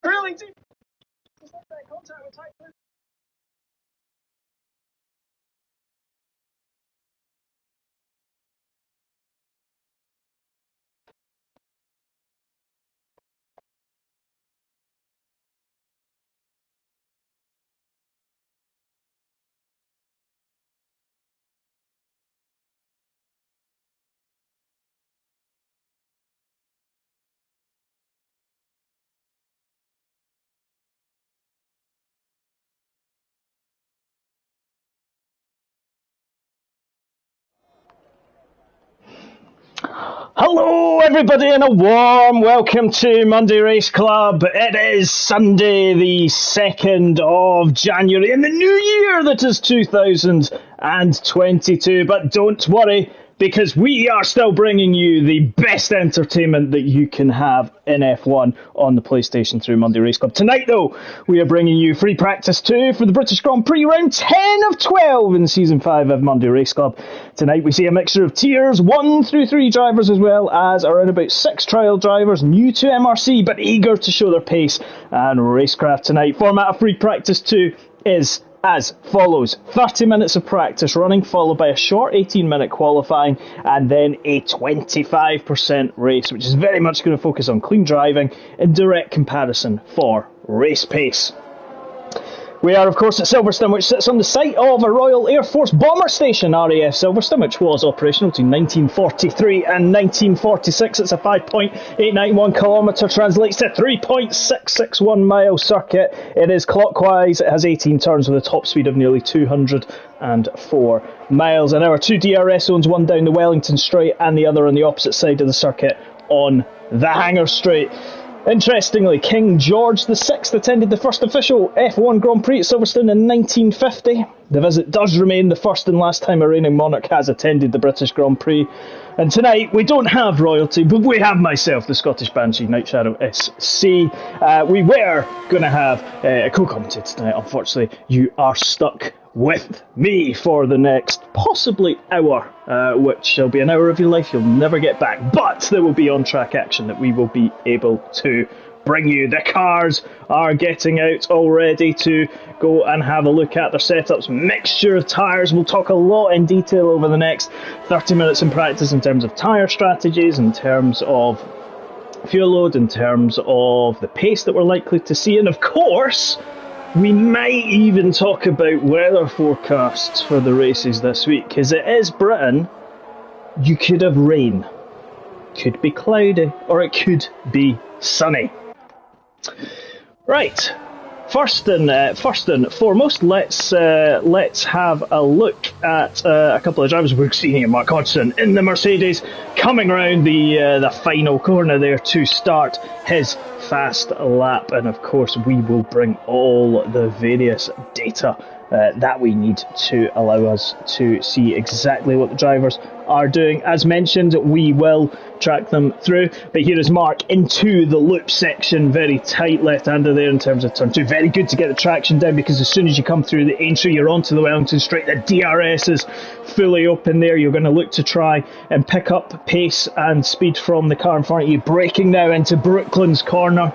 Really? Just like that contact with Tyler. Hello everybody and a warm welcome to Monday Race Club. It is Sunday the 2nd of January in the new year that is 2022, but don't worry because we are still bringing you the best entertainment that you can have in F1 on the PlayStation through Monday Race Club. Tonight though, we are bringing you free practice 2 for the British Grand Prix round 10 of 12 in Season 5 of Monday Race Club. Tonight we see a mixture of tiers 1 through 3 drivers as well as around about 6 trial drivers new to MRC but eager to show their pace and racecraft tonight. Format of free practice 2 is as follows: 30 minutes of practice running followed by a short 18-minute qualifying and then a 25% race, which is very much going to focus on clean driving in direct comparison for race pace. We are, of course, at Silverstone, which sits on the site of a Royal Air Force bomber station, RAF Silverstone, which was operational between 1943 and 1946. It's a 5.891 kilometre, translates to 3.661 mile circuit. It is clockwise, it has 18 turns with a top speed of nearly 204 miles an hour. 2 DRS zones, one down the Wellington Straight and the other on the opposite side of the circuit on the Hangar Straight. Interestingly, King George VI attended the first official F1 Grand Prix at Silverstone in 1950. The visit does remain the first and last time a reigning monarch has attended the British Grand Prix. And tonight, we don't have royalty, but we have myself, the Scottish Banshee, Night Shadow SC. We were going to have a co-commentator tonight. Unfortunately, you are stuck with me for the next possibly hour, which shall be an hour of your life you'll never get back. But there will be on-track action that we will be able to bring you. The cars are getting out already to go and have a look at their setups. Mixture of tyres. We'll talk a lot in detail over the next 30 minutes in practice in terms of tyre strategies, in terms of fuel load, in terms of the pace that we're likely to see, and of course we might even talk about weather forecasts for the races this week, because it is Britain. You could have rain, could be cloudy, or it could be sunny. Right, first and foremost, let's have a look at a couple of drivers. We're seeing here Mark Hodgson in the Mercedes coming around the final corner there to start his fast lap, and of course we will bring all the various data that we need to allow us to see exactly what the drivers are doing. As mentioned, we will track them through, but here is Mark into the loop section, very tight left-hander there in terms of turn 2. Very good to get the traction down, because as soon as you come through the entry you're onto the Wellington Straight. The DRS is fully open there. You're going to look to try and pick up pace and speed from the car in front of you. Braking now into Brooklands Corner.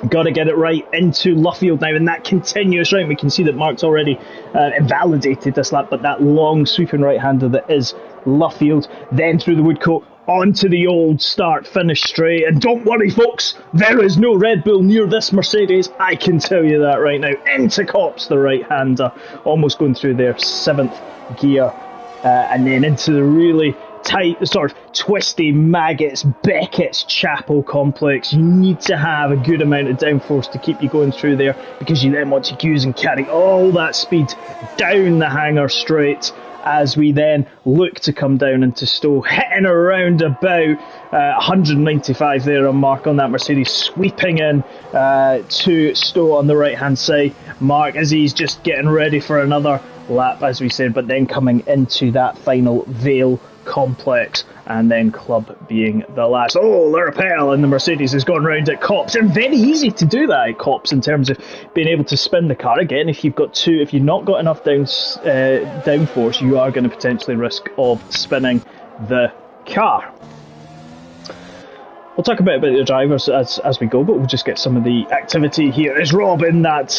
Got to get it right into Luffield now, and that continuous right. We can see that Mark's already invalidated this lap, but that long sweeping right-hander that is Luffield, then through the Woodcote onto the old start-finish straight. And don't worry folks, there is no Red Bull near this Mercedes, I can tell you that right now. Into Copse, the right-hander, almost going through their 7th gear, and then into the really tight, sort of twisty Maggots, Beckett's Chapel complex. You need to have a good amount of downforce to keep you going through there, because you then want to use and carry all that speed down the Hangar Straight as we then look to come down into Stowe, hitting around about 195 there on Mark on that Mercedes, sweeping in to Stowe on the right hand side. Mark, as he's just getting ready for another lap, as we said, but then coming into that final Vale complex, and then Club being the last. Oh, Lurpel and the Mercedes has gone round at Copse, and very easy to do that at Copse in terms of being able to spin the car. Again, if you've not got enough downforce, you are going to potentially risk of spinning the car. we'll talk a bit about the drivers as we go, but we'll just get some of the activity here. Is Rob in that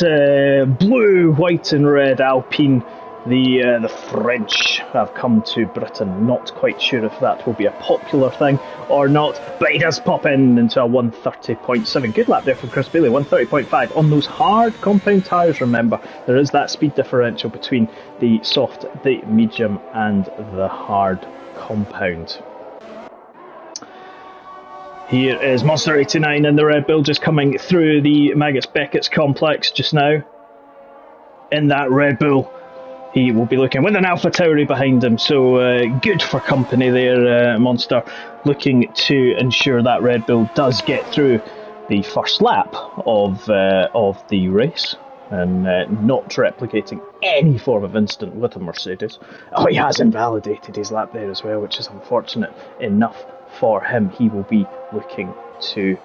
blue, white and red Alpine? The French have come to Britain. Not quite sure if that will be a popular thing or not, but he does pop into a 130.7. Good lap there from Chris Bailey, 130.5 on those hard compound tyres. Remember, there is that speed differential between the soft, the medium and the hard compound. Here is Monster 89 in the Red Bull, just coming through the Magus Beckett's complex just now. In that Red Bull, he will be looking with an Alpha Tauri behind him, so good for company there, Monster, looking to ensure that Red Bull does get through the first lap of the race, and not replicating any form of incident with a Mercedes. Oh, he has invalidated his lap there as well, which is unfortunate enough for him. He will be looking to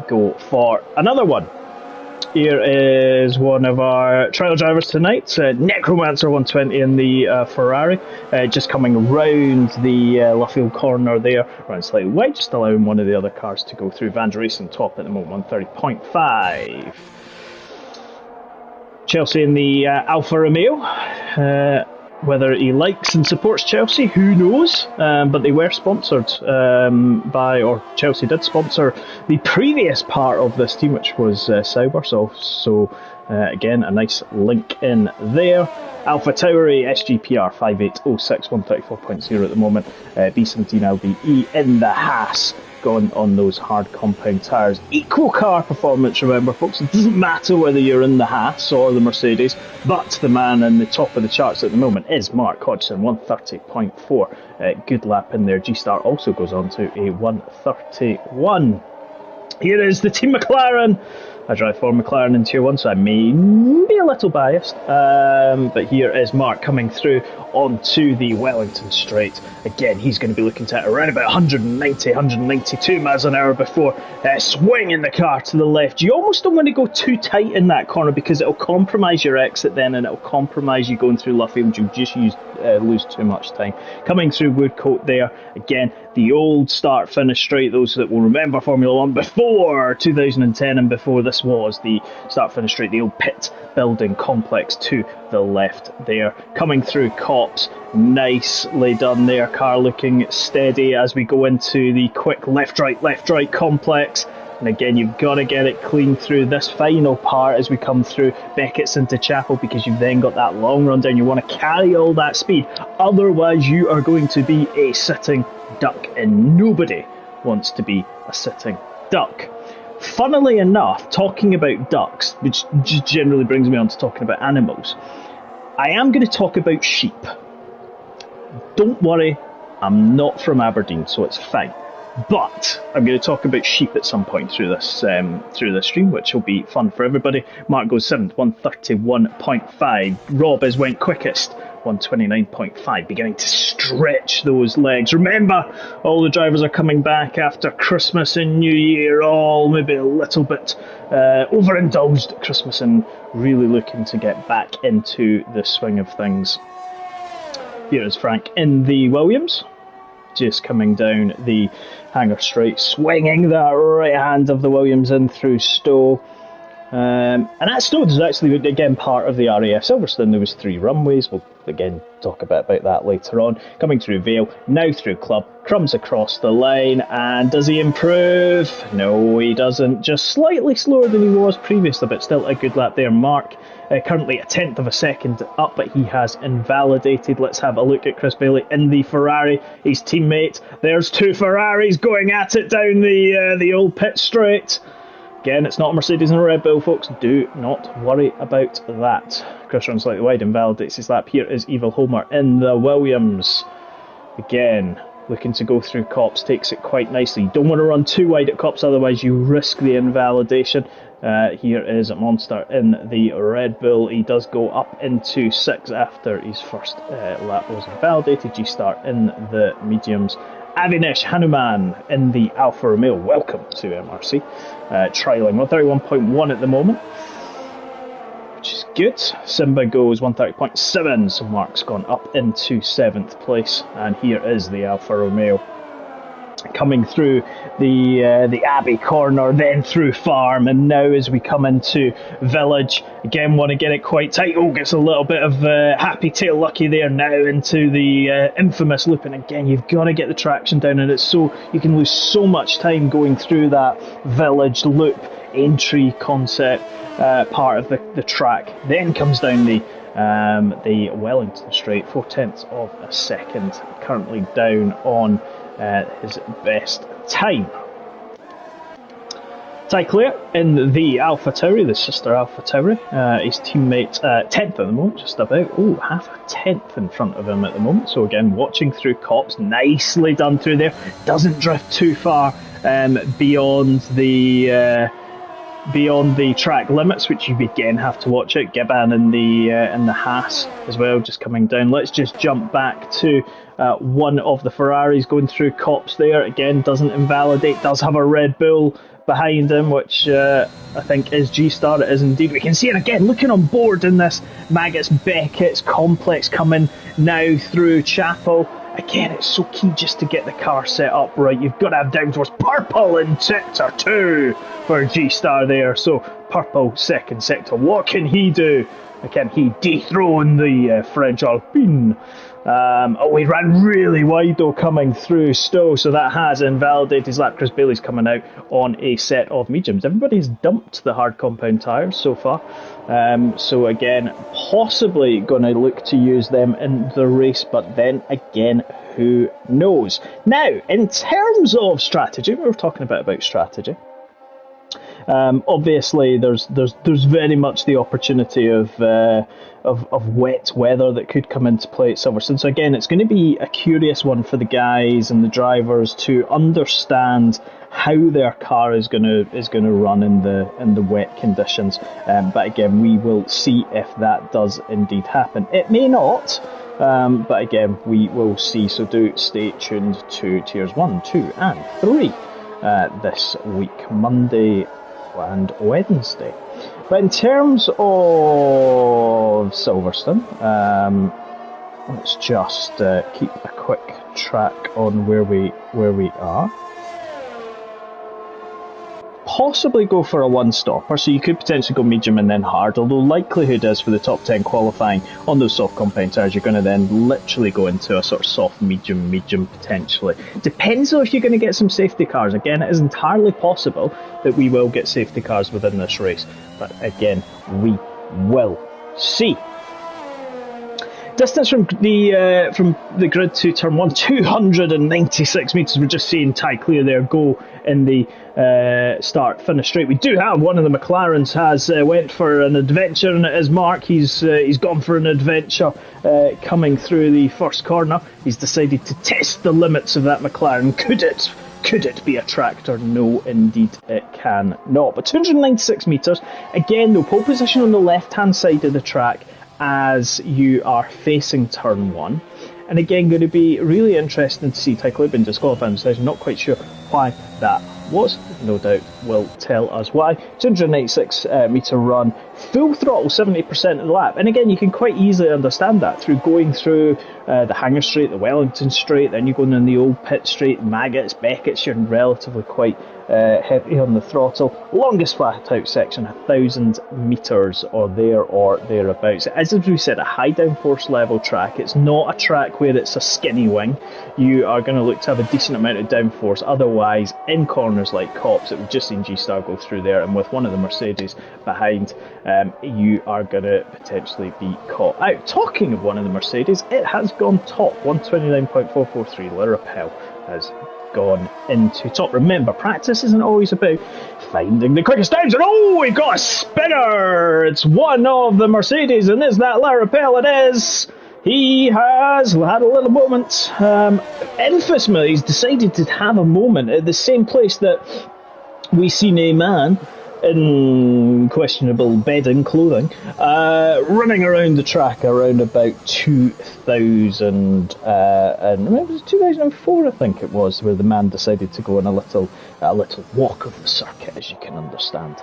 go for another one. Here is one of our trial drivers tonight, Necromancer 120 in the Ferrari, just coming round the Luffield corner there, around slightly wide, just allowing one of the other cars to go through. Van der Reysen top at the moment, 130.5. Chelsea in the Alfa Romeo. Whether he likes and supports Chelsea, who knows? But they were sponsored by, or Chelsea did sponsor the previous part of this team, which was Sauber. So again, a nice link in there. Alpha Tauri SGPR 5806 134.0 at the moment. B17 LBE in the Haas, gone on those hard compound tyres. Equal car performance, remember folks, it doesn't matter whether you're in the Haas or the Mercedes, but the man in the top of the charts at the moment is Mark Hodgson, 130.4. Good lap in there. G-Star also goes on to a 131. Here is the Team McLaren. I drive for McLaren in Tier 1, so I may be a little biased. But here is Mark coming through onto the Wellington Straight. Again, he's going to be looking to around about 190, 192 miles an hour before swinging the car to the left. You almost don't want to go too tight in that corner because it'll compromise your exit then, and it'll compromise you going through Luffield. You'll just lose too much time. Coming through Woodcote there, again, the old start-finish straight, those that will remember Formula 1 before 2010 and before this was the start-finish straight, the old pit building complex to the left there. Coming through Copse, nicely done there, car looking steady as we go into the quick left-right complex. And again, you've got to get it clean through this final part as we come through Beckett's into Chapel, because you've then got that long run down. You want to carry all that speed, otherwise you are going to be a sitting duck, and nobody wants to be a sitting duck. Funnily enough, talking about ducks, which just generally brings me on to talking about animals, I am going to talk about sheep. Don't worry, I'm not from Aberdeen, so it's fine. But I'm going to talk about sheep at some point through this stream, which will be fun for everybody. Mark goes 7th, 131.5. Rob went quickest, 129.5, beginning to stretch those legs. Remember, all the drivers are coming back after Christmas and New Year, all maybe a little bit overindulged at Christmas and really looking to get back into the swing of things. Here is Frank in the Williams, just coming down the Hangar Straight, swinging that right hand of the Williams in through Stowe. And that Stowe is actually, again, part of the RAF Silverstone. There was 3 runways. We'll, again, talk a bit about that later on. Coming through Vale, now through Club, crumbs across the line, and does he improve? No, he doesn't. Just slightly slower than he was previously, but still a good lap there. Mark, currently a 10th of a second up, but he has invalidated. Let's have a look at Chris Bailey in the Ferrari, his teammate. There's 2 Ferraris going at it down the old pit straight. Again, it's not a Mercedes and a Red Bull, folks. Do not worry about that. Chris runs slightly wide, invalidates his lap. Here is Evil Homer in the Williams. Again, looking to go through Copse, takes it quite nicely. You don't want to run too wide at Copse, otherwise you risk the invalidation. Here is Monster in the Red Bull. He does go up into 6th after his first lap was invalidated. G-Star in the mediums. Avinash Hanuman in the Alfa Romeo. Welcome to MRC. Trialing 131.1 at the moment, which is good. Simba goes 130.7, so Mark's gone up into 7th place. And here is the Alfa Romeo. coming through the Abbey corner, then through Farm, and now as we come into Village, again want to get it quite tight. Oh, gets a little bit of happy tail lucky there now into the infamous loop, and again you've got to get the traction down, and it's so you can lose so much time going through that Village loop entry concept part of the track. Then comes down the Wellington Straight, 4/10 of a second, currently down on his best time. Ty Clare in the Alpha Tauri, the sister Alpha Tauri, his teammate 10th at the moment, just about, half a tenth in front of him at the moment. So again, watching through Copse, nicely done through there, doesn't drift too far beyond the track limits, which you again have to watch it. Gibbon in the Haas as well, just coming down. Let's just jump back to one of the Ferraris going through Copse there. Again, doesn't invalidate, does have a Red Bull behind him, which I think is G-Star. It is indeed. We can see it again, looking on board in this Maggots Beckett's complex coming now through Chapel. Again, it's so key just to get the car set up right. You've got to have downforce. Purple in sector 2 for G-Star there. So Purple second sector. What can he do? Can he dethrone the French Alpine? He ran really wide though coming through Stowe, so that has invalidated his lap. Chris Bailey's coming out on a set of mediums. Everybody's dumped the hard compound tyres so far. So again, possibly going to look to use them in the race, but then again, who knows? Now, in terms of strategy, we were talking about strategy. Obviously, there's very much the opportunity of wet weather that could come into play at Silverstone. So again, it's going to be a curious one for the guys and the drivers to understand how their car is going to run in the wet conditions. But again, we will see if that does indeed happen. It may not. But again, we will see. So do stay tuned to tiers 1, 2, and 3 this week, Monday and Wednesday. But in terms of Silverstone, let's just keep a quick track on where we are. Possibly go for a one-stopper, so you could potentially go medium and then hard, although likelihood is for the top 10 qualifying on those soft compound tyres, you're going to then literally go into a sort of soft medium potentially. Depends on if you're going to get some safety cars. Again, it is entirely possible that we will get safety cars within this race, but again, we will see. Distance from the grid to turn 1, 296 metres. We're just seeing Ty Clear there go in the start-finish straight. We do have one of the McLarens has went for an adventure, and it is Mark. He's gone for an adventure coming through the first corner. He's decided to test the limits of that McLaren. Could it be a tractor? No, indeed it can not. But 296 metres. Again, though, pole position on the left-hand side of the track as you are facing turn 1. And again, going to be really interesting to see Ty Clear been disqualified himself. Not quite sure why that was. No doubt will tell us why. 296 metre run, full throttle, 70% of the lap. And again, you can quite easily understand that through going through the Hangar Straight, the Wellington Straight, then you're going in the old Pit Straight, Maggots, Beckett's, you're relatively quite heavy on the throttle. Longest flat out section, 1,000 metres or thereabouts. As we said, a high downforce level track. It's not a track where it's a skinny wing. You are going to look to have a decent amount of downforce. Otherwise, in corners like Copse, that we've just seen G-Star go through there, and with one of the Mercedes behind, you are going to potentially be caught out. Talking of one of the Mercedes, it has gone top. 129.443. Lirapel has gone into top. Remember, practice isn't always about finding the quickest times. And we got a spinner! It's one of the Mercedes, and is that Lirapel? It is. He has had a little moment. Infamously, he's decided to have a moment at the same place that we seen a man in questionable bedding clothing running around the track around about 2000 and it was 2004, I think it was, where the man decided to go on a little walk of the circuit, as you can understand.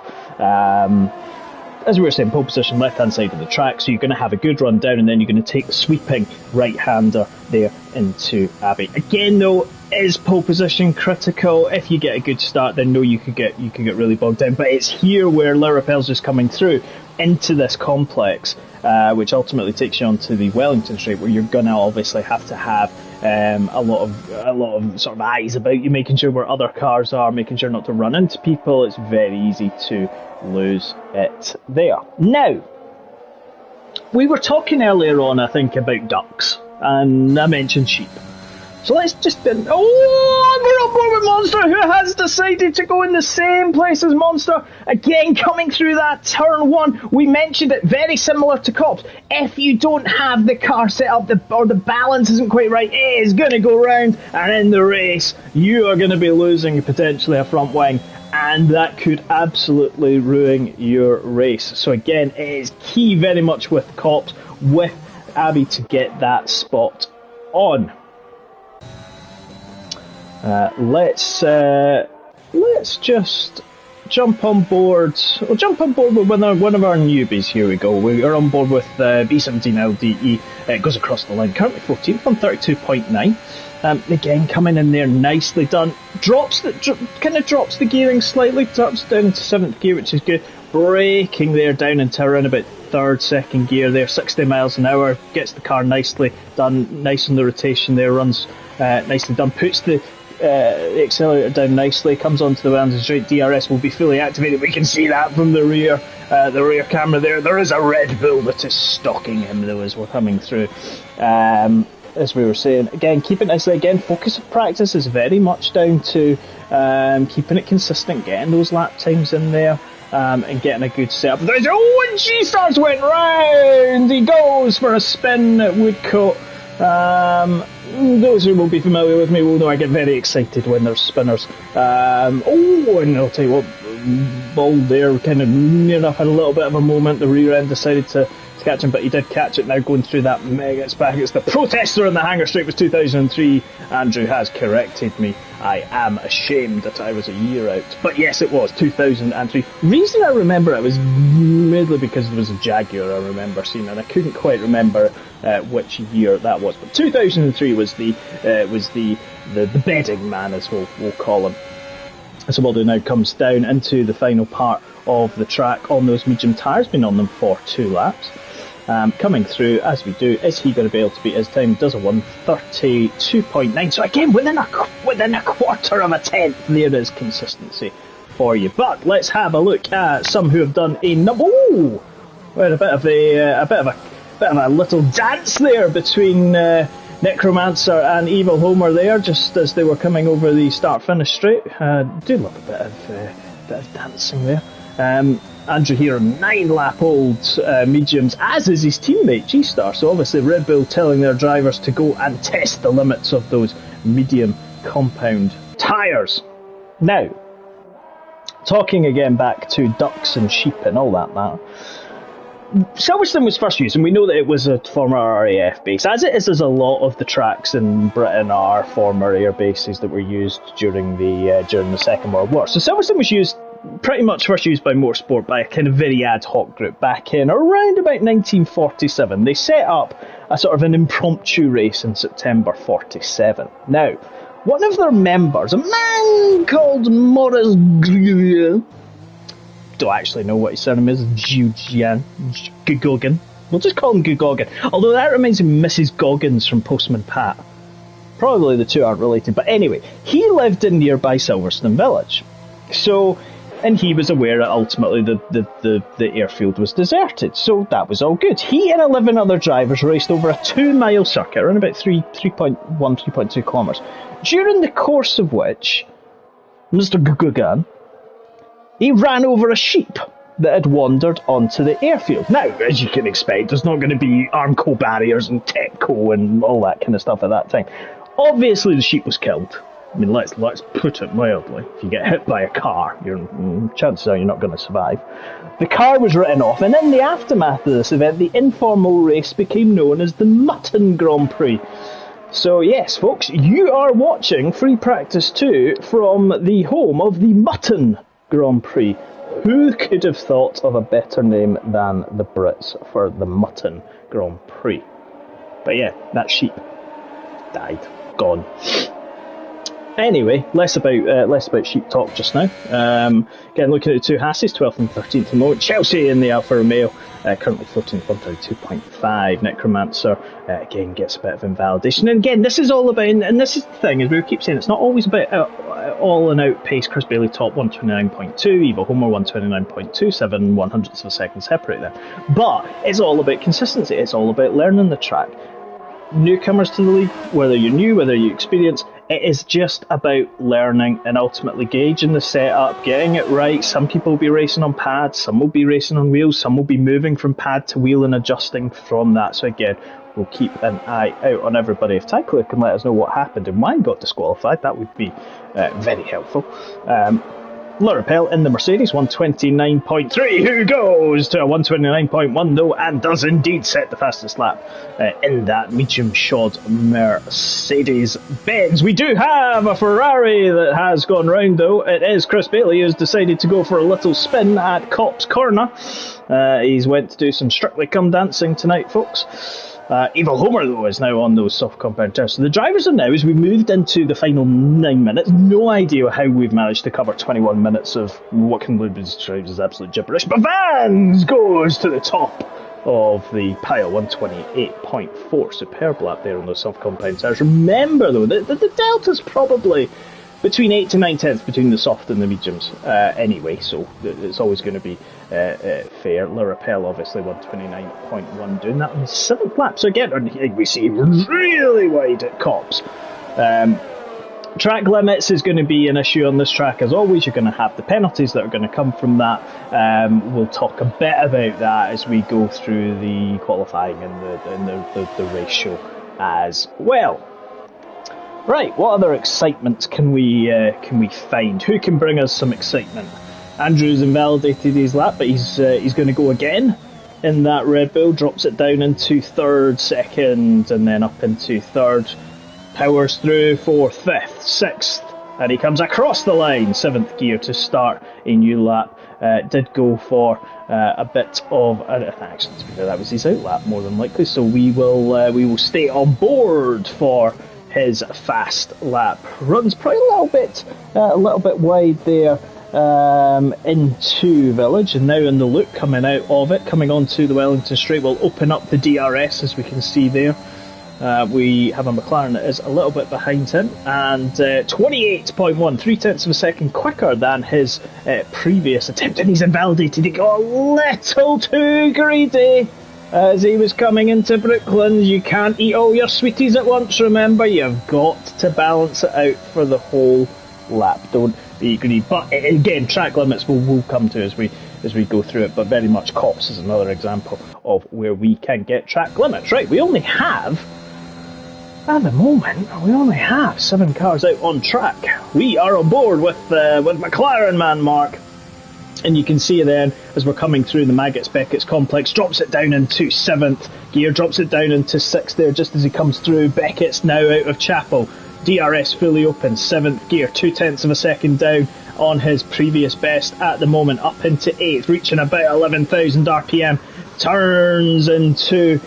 As we were saying, pole position, left-hand side of the track, so you're going to have a good run down, and then you're going to take the sweeping right-hander there into Abbey. Again, though, is pole position critical? If you get a good start, then no, you could get really bogged down. But it's here where Le Rappel's just coming through into this complex, which ultimately takes you onto the Wellington Straight, where you're gonna obviously have to have a lot of sort of eyes about you, making sure where other cars are, making sure not to run into people. It's very easy to lose it there. Now, we were talking earlier on, I think, about ducks, and I mentioned sheep. So let's just... we're on board with Monster, who has decided to go in the same place as Monster. Again, coming through that turn one, we mentioned it, very similar to Cops. If you don't have the car set up, or the balance isn't quite right, it is going to go round, and in the race, you are going to be losing potentially a front wing, and that could absolutely ruin your race. So again, it is key very much with Cops, with Abby, to get that spot on. Let's just jump on board. We'll jump on board with one of our newbies. Here we go. We are on board with B17 LDE. It goes across the line. Currently 14th on 32.9. Again, coming in there, nicely done. Kind of drops the gearing slightly. Drops down into 7th gear, which is good. Braking there down into around about 3rd, 2nd gear there. 60 miles an hour. Gets the car nicely done. Nice on the rotation there. Runs nicely done. Puts the accelerator down nicely, comes onto the Wellington Straight. DRS will be fully activated. We can see that from the rear camera there. There is a Red Bull that is stalking him though as we're coming through. As we were saying, again, keeping it again, focus of practice is very much down to keeping it consistent, getting those lap times in there, and getting a good setup. Oh, and G-Stars went round! He goes for a spin at Woodcote. Those who will be familiar with me will know I get very excited when there's spinners. And I'll tell you what, Ball there kind of near enough had a little bit of a moment. The rear end decided to catch him, but he did catch it. Now going through that mega, it's back. It's the Protester in the Hangar Straight. Was 2003. Andrew has corrected me. I am ashamed that I was a year out. But yes, it was 2003. Reason I remember it was mainly because there was a Jaguar I remember seeing, and I couldn't quite remember which year that was. But 2003 was the bedding man, as we'll call him. So Waldo now comes down into the final part of the track on those medium tyres, been on them for 2 laps. Coming through, as we do, is he going to be able to beat his time? Does a 1:32.9. So again, within a quarter of a tenth, there is consistency for you. But let's have a look at some who have done a number. Oh, we had a bit of a little dance there between Necromancer and Evil Homer there, just as they were coming over the start-finish straight. Do love a bit of dancing there. Andrew here, 9-lap-old mediums, as is his teammate G-Star. So obviously Red Bull telling their drivers to go and test the limits of those medium compound tyres. Now, talking again back to ducks and sheep and all that matter. Silverstone was first used, and we know that it was a former RAF base, as it is as a lot of the tracks in Britain are former air bases that were used during the Second World War. So Silverstone was pretty much first used by Motorsport by a kind of very ad hoc group back in around about 1947. They set up a sort of an impromptu race in September 47. Now, one of their members, a man called Maurice don't actually know what his surname is, Gugogin. We'll just call him Gugogin. Although that reminds me of Mrs. Goggins from Postman Pat. Probably the two aren't related, but anyway, he lived in nearby Silverstone Village. So, and he was aware that ultimately the airfield was deserted, so that was all good. He and 11 other drivers raced over a 2-mile circuit, around about 3.2 kilometres, during the course of which Mr. Gugugan, he ran over a sheep that had wandered onto the airfield. Now, as you can expect, there's not going to be Armco barriers and Techco and all that kind of stuff at that time. Obviously, the sheep was killed. I mean, let's put it mildly. If you get hit by a car, chances are you're not going to survive. The car was written off, and in the aftermath of this event, the informal race became known as the Mutton Grand Prix. So yes, folks, you are watching Free Practice 2 from the home of the Mutton Grand Prix. Who could have thought of a better name than the Brits for the Mutton Grand Prix? But yeah, that sheep died. Gone. Anyway, less about sheep talk just now. Again, looking at the two Hasses, 12th and 13th at the moment. Chelsea in the Alfa Romeo, currently floating 132.5. Necromancer again gets a bit of invalidation. And again, this is all about, and this is the thing, as we keep saying, it's not always about all and out pace. Chris Bailey top 129.2, Evil Homer 129.2, 7 100ths of a second separate them. But it's all about consistency. It's all about learning the track. Newcomers to the league, whether you're new, whether you experience, it is just about learning and ultimately gauging the setup, getting it right. Some people will be racing on pads, some will be racing on wheels, some will be moving from pad to wheel and adjusting from that. So again, we'll keep an eye out on everybody. If Tycler can let us know what happened and why he got disqualified, that would be very helpful. Lurapel in the Mercedes, 129.3, who goes to a 129.1 though, and does indeed set the fastest lap in that medium shod Mercedes-Benz. We do have a Ferrari that has gone round though. It is Chris Bailey who's decided to go for a little spin at Cop's Corner. He's went to do some Strictly Come Dancing tonight, folks. Evil Homer, though, is now on those soft compound tires. So the drivers are now, as we moved into the final 9 minutes, no idea how we've managed to cover 21 minutes of what can be described as absolute gibberish. But Vans goes to the top of the pile, 128.4. Superb lap there on those soft compound tires. Remember, though, the delta's probably between 8 to 9 tenths between the soft and the mediums anyway, so it's always going to be fair. Lurapel obviously 129.1, doing that on the 7th lap. So again, we see really wide at Cops. Track limits is going to be an issue on this track as always. You're going to have the penalties that are going to come from that. We'll talk a bit about that as we go through the qualifying and the race show as well. Right, what other excitement can we find? Who can bring us some excitement? Andrew's invalidated his lap, but he's going to go again in that Red Bull. Drops it down into 3rd, 2nd, and then up into 3rd. Powers through 4th, 5th, 6th, and he comes across the line. 7th gear to start a new lap. Did go for a bit of actually, to be fair, that was his out lap more than likely. So we will stay on board for his fast lap. Runs probably a little bit wide there into Village, and now in the loop coming out of it, coming onto the Wellington Straight, will open up the DRS as we can see there. We have a McLaren that is a little bit behind him, and 28.1, 3 tenths of a second quicker than his previous attempt, and he's invalidated. He got a little too greedy as he was coming into Brooklands. You can't eat all your sweeties at once, remember. You've got to balance it out for the whole lap. Don't be greedy. But again, track limits we'll come to as we go through it, but very much Cops is another example of where we can get track limits. Right, we only have, at the moment, 7 cars out on track. We are on board with McLaren man Mark. And you can see then, as we're coming through the Maggots Beckett's complex, drops it down into 7th gear, drops it down into 6th there just as he comes through. Beckett's now out of Chapel. DRS fully open, 7th gear, 2 tenths of a second down on his previous best at the moment, up into 8th, reaching about 11,000 RPM. Turns into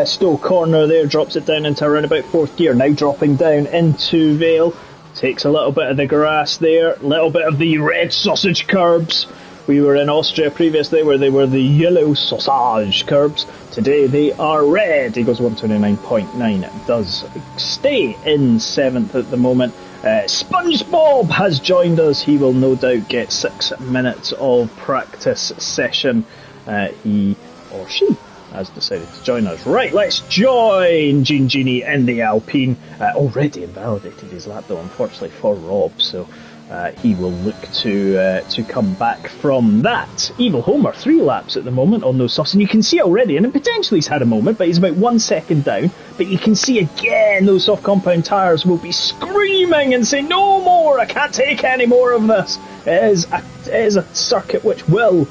Stowe Corner there, drops it down into around about 4th gear, now dropping down into Vale. Takes a little bit of the grass there, a little bit of the red sausage curbs. We were in Austria previously where they were the yellow sausage curbs. Today they are red. He goes 129.9. Does stay in 7th at the moment. SpongeBob has joined us. He will no doubt get 6 minutes of practice session. He or she has decided to join us. Right, let's join Gene Genie in the Alpine. Already invalidated his lap though, unfortunately for Rob, so he will look to come back from that. Evil Homer, 3 laps at the moment on those softs, and you can see already, and potentially he's had a moment, but he's about 1 second down. But you can see again those soft compound tyres will be screaming and say, no more, I can't take any more of this. It is a circuit which will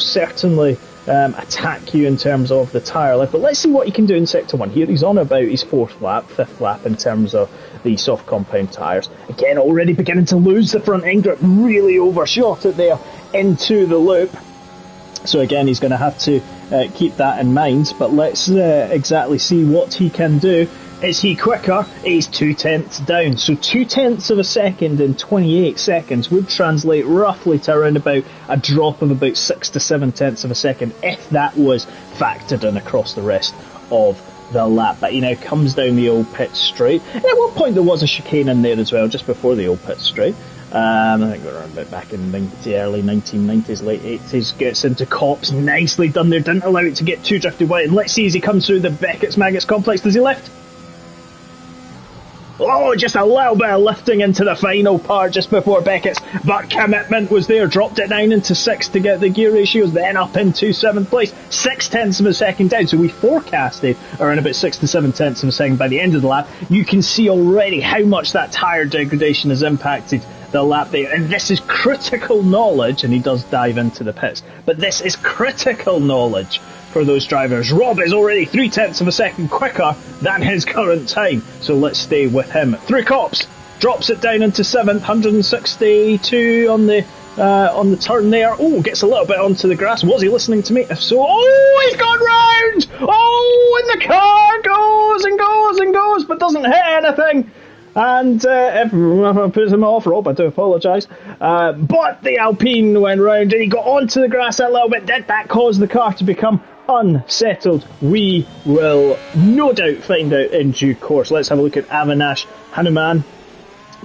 certainly attack you in terms of the tyre life. But let's see what he can do in Sector 1 here. He's on about his 4th lap, 5th lap in terms of the soft compound tyres. Again, already beginning to lose the front end grip, really overshot it there into the loop. So again, he's going to have to keep that in mind, but let's exactly see what he can do Is he quicker? He's 2/10 down. So 2/10 of a second in 28 seconds would translate roughly to around about a drop of about 6 to 7/10 of a second if that was factored in across the rest of the lap. But he now comes down the old pit straight. And at one point there was a chicane in there as well, just before the old pit straight. I think we're around about back in the early 1990s, late 80s. Gets into Copse, nicely done there, didn't allow it to get too drifted wide. And let's see as he comes through the Beckett's Maggots complex. Does he lift? Oh, just a little bit of lifting into the final part just before Beckett's, but commitment was there. Dropped it down into 6th to get the gear ratios, then up into 7th place. 6/10 of a second down, so we forecasted around about 6 to 7/10 of a second by the end of the lap. You can see already how much that tyre degradation has impacted the lap there, and this is critical knowledge, and he does dive into the pits, but this is critical knowledge for those drivers. Rob is already 3/10 of a second quicker than his current time, so let's stay with him. Through Copse, drops it down into 7th, 162 on the turn there. Oh, gets a little bit onto the grass. Was he listening to me? If so, oh, he's gone round! Oh, and the car goes and goes and goes, but doesn't hit anything. And if I put him off, Rob, I do apologise. But the Alpine went round and he got onto the grass a little bit. Did that cause the car to become unsettled? We will no doubt find out in due course. Let's have a look at Avinash Hanuman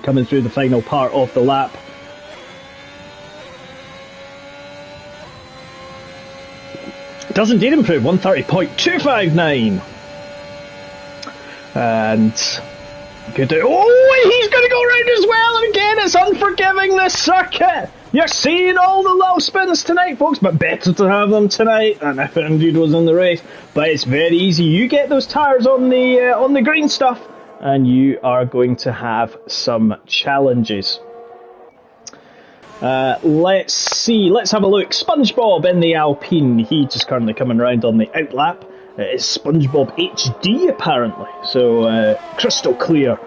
coming through the final part of the lap. Does indeed improve, 130.259. And good. Oh, he's going to go round as well, and again it's unforgiving, this circuit. You're seeing all the low spins tonight, folks, but better to have them tonight than if it indeed was in the race. But it's very easy. You get those tyres on the green stuff, and you are going to have some challenges. Let's see. Let's have a look. SpongeBob in the Alpine. He's just currently coming around on the outlap. It's SpongeBob HD apparently, so crystal clear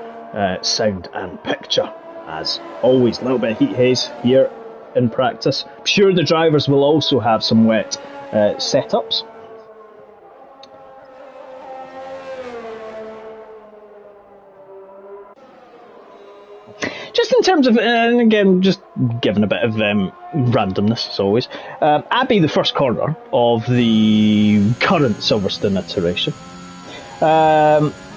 sound and picture as always. A little bit of heat haze here in practice. I'm sure the drivers will also have some wet setups. Just in terms of, and again, just giving a bit of randomness as always, Abbey, the first corner of the current Silverstone iteration,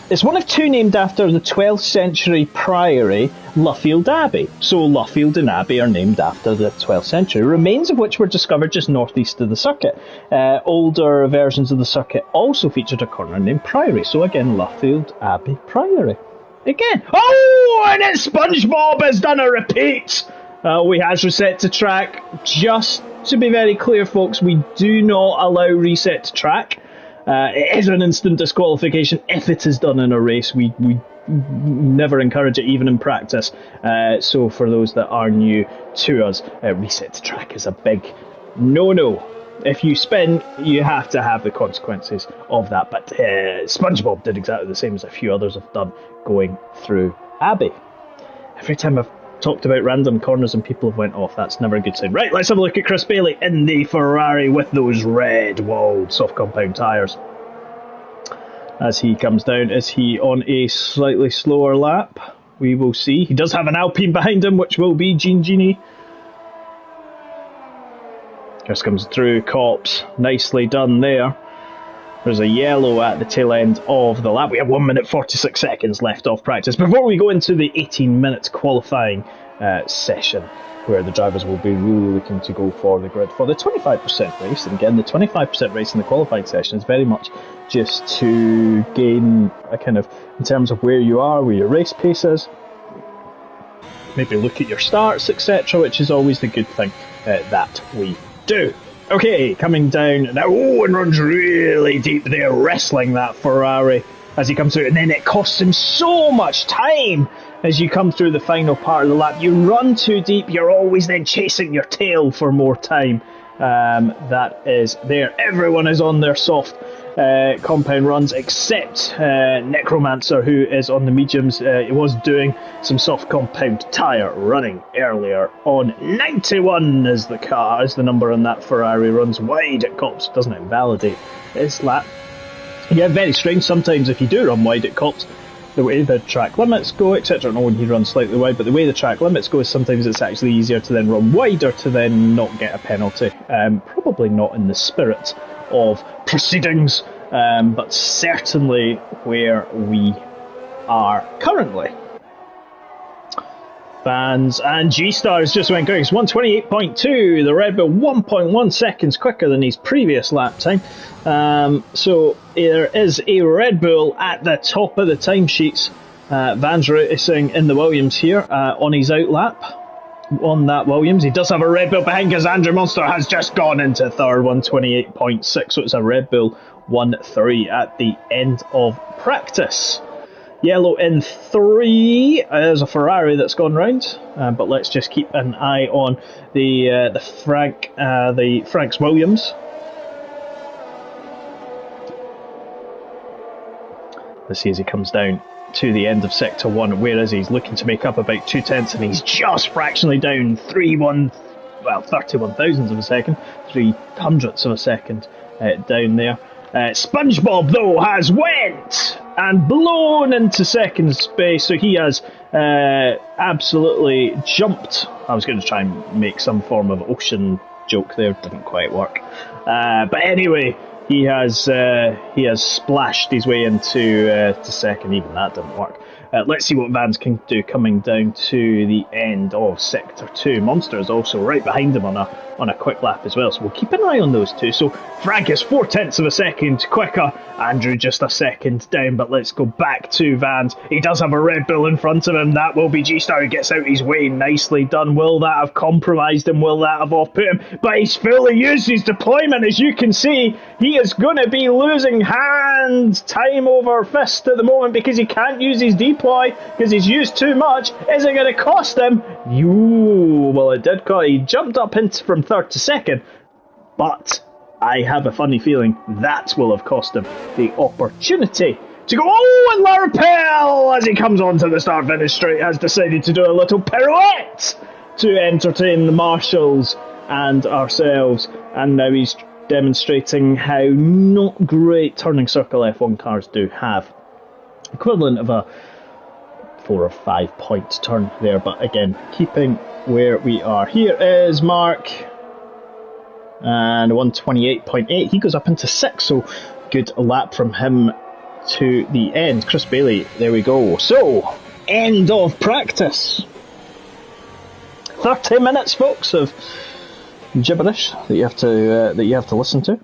is one of two named after the 12th century priory, Luffield Abbey. So Luffield and Abbey are named after the 12th century, remains of which were discovered just northeast of the circuit. Older versions of the circuit also featured a corner named Priory, so again, Luffield Abbey Priory. Again. Oh, and it's SpongeBob has done a repeat. We has reset to track. Just to be very clear, folks, we do not allow reset to track. It is an instant disqualification if it is done in a race. We never encourage it, even in practice. So for those that are new to us, reset to track is a big no-no. If you spin, you have to have the consequences of that. But SpongeBob did exactly the same as a few others have done going through Abbey. Every time I've talked about random corners and people have went off, that's never a good sign. Right, let's have a look at Chris Bailey in the Ferrari with those red-walled soft compound tyres. As he comes down, is he on a slightly slower lap? We will see. He does have an Alpine behind him, which will be Genie. Just comes through Copse, nicely done there. There's a yellow at the tail end of the lap. We have 1 minute 46 seconds left off practice before we go into the 18 minutes qualifying session, where the drivers will be really looking to go for the grid for the 25% race. And again, the 25% race in the qualifying session is very much just to gain a kind of, in terms of where you are, where your race pace is, maybe look at your starts, etc., which is always the good thing that we do. Okay, coming down now, and runs really deep there, wrestling that Ferrari as he comes through, and then it costs him so much time as you come through the final part of the lap. You run too deep, you're always then chasing your tail for more time. That is there. Everyone is on their soft compound runs except Necromancer, who is on the mediums. He was doing some soft compound tyre running earlier on. 91 is the car, is the number on that Ferrari. Runs wide at Copse, doesn't invalidate his lap. Yeah, very strange. Sometimes if you do run wide at Copse, the way the track limits go, etc. No, when he runs slightly wide, but the way the track limits go is sometimes it's actually easier to then run wider to then not get a penalty. Probably not in the spirit of proceedings, but certainly where we are currently. Fans and G-Stars just went going. It's 128.2. The Red Bull 1.1 seconds quicker than his previous lap time. So there is a Red Bull at the top of the timesheets. Van's racing in the Williams here on his out lap. On that Williams, he does have a Red Bull behind because Andrew Monster has just gone into third, 128.6. So it's a Red Bull 1-3 at the end of practice. Yellow in 3. There's a Ferrari that's gone round, but let's just keep an eye on the Franks Williams. Let's see as he comes down to the end of sector 1. Where is he? He's looking to make up about 2/10, and he's just fractionally down 31 thousandths of a second, 300ths of a second down there. SpongeBob, though, has went and blown into second space, so he has absolutely jumped. I was going to try and make some form of ocean joke there, didn't quite work. But anyway, he has splashed his way into to second. Even that didn't work. Let's see what Vans can do coming down to the end of sector 2. Monster is also right behind him on a quick lap as well, so we'll keep an eye on those two. So Frank is 0.4 of a second quicker, Andrew just a second down. But let's go back to Vans. He does have a Red Bull in front of him. That will be G-Star who gets out his way. Nicely done. Will that have compromised him? Will that have off-put him? But he's fully used his deployment. As you can see, he is going to be losing time over fist at the moment because he can't use his deploy because he's used too much. Is it going to cost him? Well, it did cost. He jumped up from third to second, but I have a funny feeling that will have cost him the opportunity to go. Oh, and Larapel, as he comes onto the start-finish straight, has decided to do a little pirouette to entertain the marshals and ourselves, and now he's demonstrating how not great turning circle F1 cars do have. Equivalent of a 4 or 5 point turn there, but again, keeping where we are. Here is Mark, and 128.8. He goes up into 6, so good lap from him to the end. Chris Bailey, there we go. So, end of practice. 30 minutes, folks, of gibberish that you have to listen to.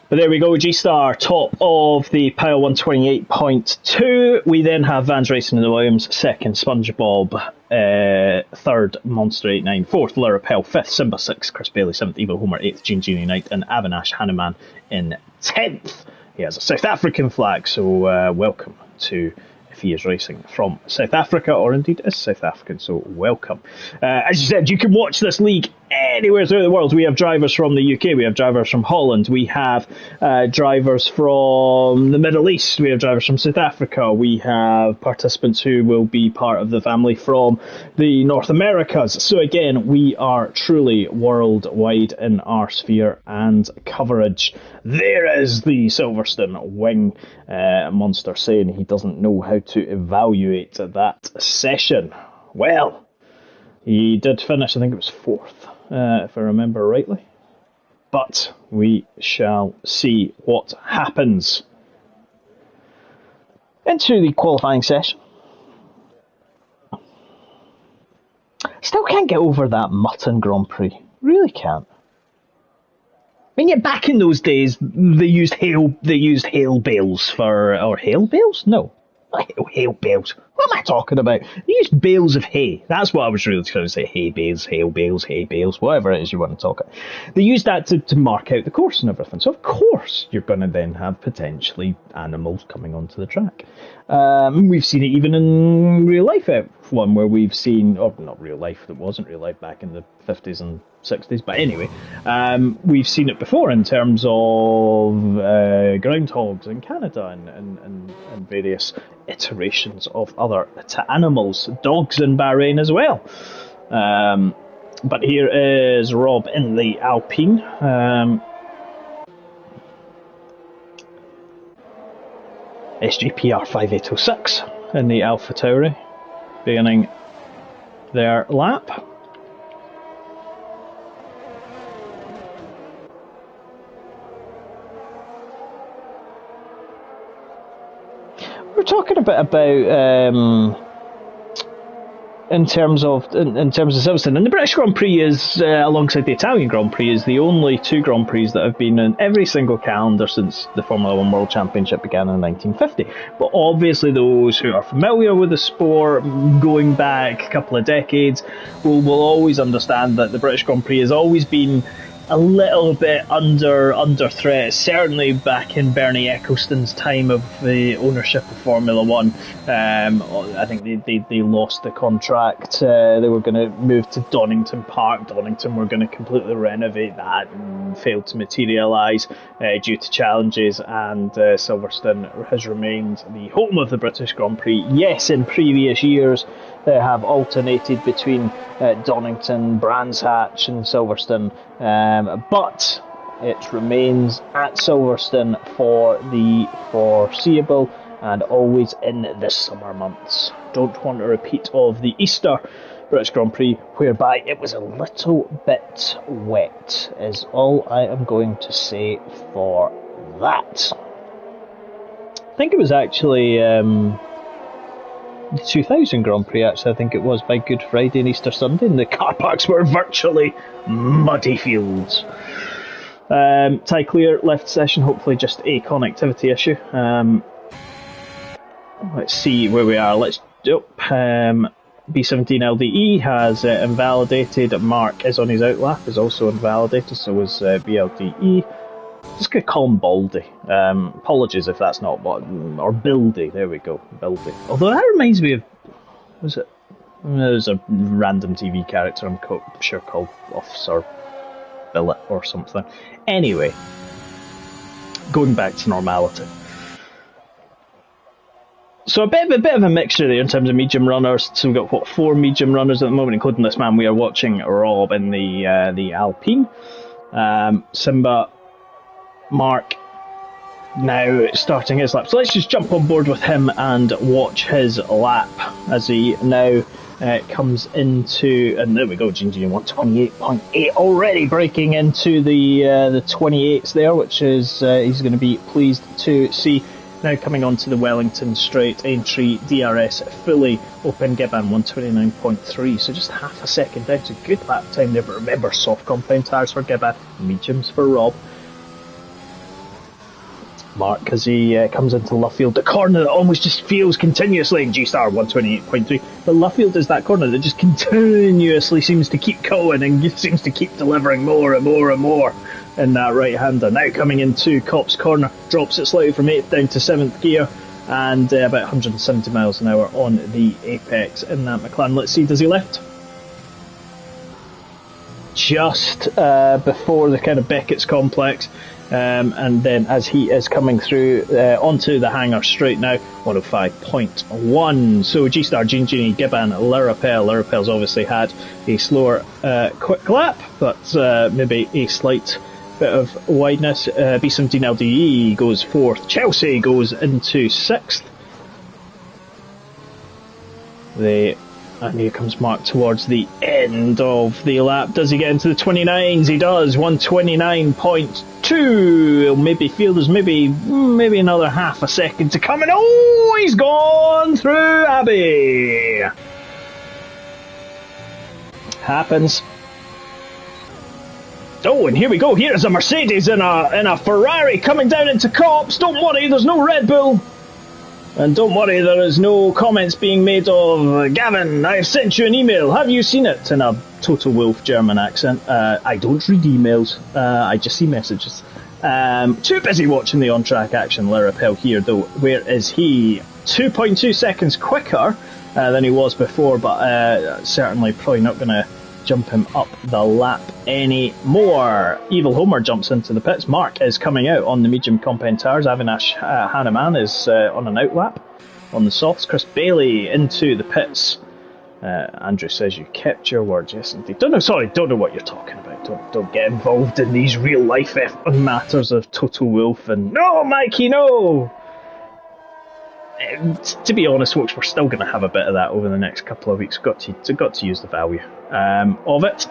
But there we go, G-Star, top of the pile, 128.2. We then have Vans Racing in the Williams, second, SpongeBob, third, Monster 89, fourth, Larapel, fifth, Simba 6, Chris Bailey 7th, Evo Homer 8th, Genie Knight, and Avinash Hanuman in 10th. He has a South African flag, so welcome to, if he is racing from South Africa, or indeed is South African, so welcome. As you said, you can watch this league anywhere through the world. We have drivers from the UK, we have drivers from Holland, we have drivers from the Middle East, we have drivers from South Africa, we have participants who will be part of the family from the North Americas. So again, we are truly worldwide in our sphere and coverage. There is the Silverstone wing. Monster saying he doesn't know how to evaluate that session. Well, he did finish, I think it was 4th, if I remember rightly. But we shall see what happens. Into the qualifying session. Still can't get over that Mutton Grand Prix. Really can't. I mean, yeah, back in those days, they used hail bales or hail bales? No. Hail bales. What am I talking about? They used bales of hay. That's what I was really trying to say. Hay bales, hail bales, hay bales, whatever it is you want to talk about. They used that to mark out the course and everything. So, of course, you're going to then have potentially animals coming onto the track. We've seen it even in real life F1, where we've seen, or not real life, it wasn't real life back in the 50s and 60s, but anyway, we've seen it before in terms of groundhogs in Canada and various iterations of other animals, dogs in Bahrain as well. But here is Rob in the Alpine. SGPR 5806 in the Alpha Tauri, beginning their lap. We're talking a bit about in terms of Silverstone, and the British Grand Prix is alongside the Italian Grand Prix is the only two Grand Prix that have been in every single calendar since the Formula One World Championship began in 1950. But obviously, those who are familiar with the sport, going back a couple of decades, will always understand that the British Grand Prix has always been a little bit under threat, certainly back in Bernie Ecclestone's time of the ownership of Formula One. I think they lost the contract. They were going to move to Donington Park. Donington were going to completely renovate that and failed to materialise due to challenges, and Silverstone has remained the home of the British Grand Prix. Yes, in previous years they have alternated between Donington, Brands Hatch and Silverstone, but it remains at Silverstone for the foreseeable and always in the summer months. Don't want a repeat of the Easter British Grand Prix, whereby it was a little bit wet, is all I am going to say for that. I think it was actually the 2000 Grand Prix, actually, I think it was, by Good Friday and Easter Sunday, and the car parks were virtually muddy fields. Tie clear, left session, hopefully just a connectivity issue. Let's see where we are. B17 LDE has invalidated. Mark is on his outlap, is also invalidated, so is BLDE. Just going to call him Baldy. Apologies if that's not what... Or Bildy, there we go, Bildy. Although that reminds me of... Was it? There's a random TV character I'm sure called Officer Billet or something. Anyway, going back to normality. So a bit of a mixture there in terms of medium runners. So we've got, 4 medium runners at the moment, including this man we are watching, Rob, in the Alpine. Simba, Mark now starting his lap. So let's just jump on board with him and watch his lap as he now comes into, and there we go, Gingy 128.8 already breaking into the 28s there, which is he's going to be pleased to see. Now coming onto the Wellington straight, entry DRS fully open, Gibbon 129.3, so just half a second down. It's a good lap time there, but remember, soft compound tyres for Gibbon, mediums for Rob. Mark, as he comes into Luffield, the corner that almost just feels continuously in G-Star 128.3, but Luffield is that corner that just continuously seems to keep going and seems to keep delivering more and more and more in that right-hander. Now coming into Copse Corner, drops it slightly from 8th down to 7th gear, and about 170 miles an hour on the apex in that McLaren. Let's see, does he lift? Just before the kind of Beckett's complex. And then as he is coming through onto the hangar straight now, 105.1. So G-Star, Gingini, Gibbon, Lirapel. Lirapel's obviously had a slower quick lap, but maybe a slight bit of wideness. B17 LDE goes 4th. Chelsea goes into 6th. And here comes Mark towards the end of the lap. Does he get into the 29s? He does. 129.2. He'll maybe feel there's maybe another half a second to come. And oh, he's gone through Abbey. Happens. Oh, and here we go. Here's a Mercedes and a Ferrari coming down into Copse. Don't worry, there's no Red Bull. And don't worry, there is no comments being made of, Gavin, I've sent you an email. Have you seen it? In a Total Wolf German accent. I don't read emails. I just see messages. Too busy watching the on-track action. Lirapel here, though. Where is he? 2.2 seconds quicker than he was before, but certainly probably not going to jump him up the lap anymore. Evil Homer jumps into the pits. Mark is coming out on the medium compound tyres. Avinash Hanuman is on an outlap on the softs. Chris Bailey into the pits. Andrew says you kept your word. Yes, indeed. Don't know what you're talking about. Don't get involved in these real life matters of Total Wolf. And no, Mikey, no. To be honest, folks, we're still going to have a bit of that over the next couple of weeks. Got to use the value of it.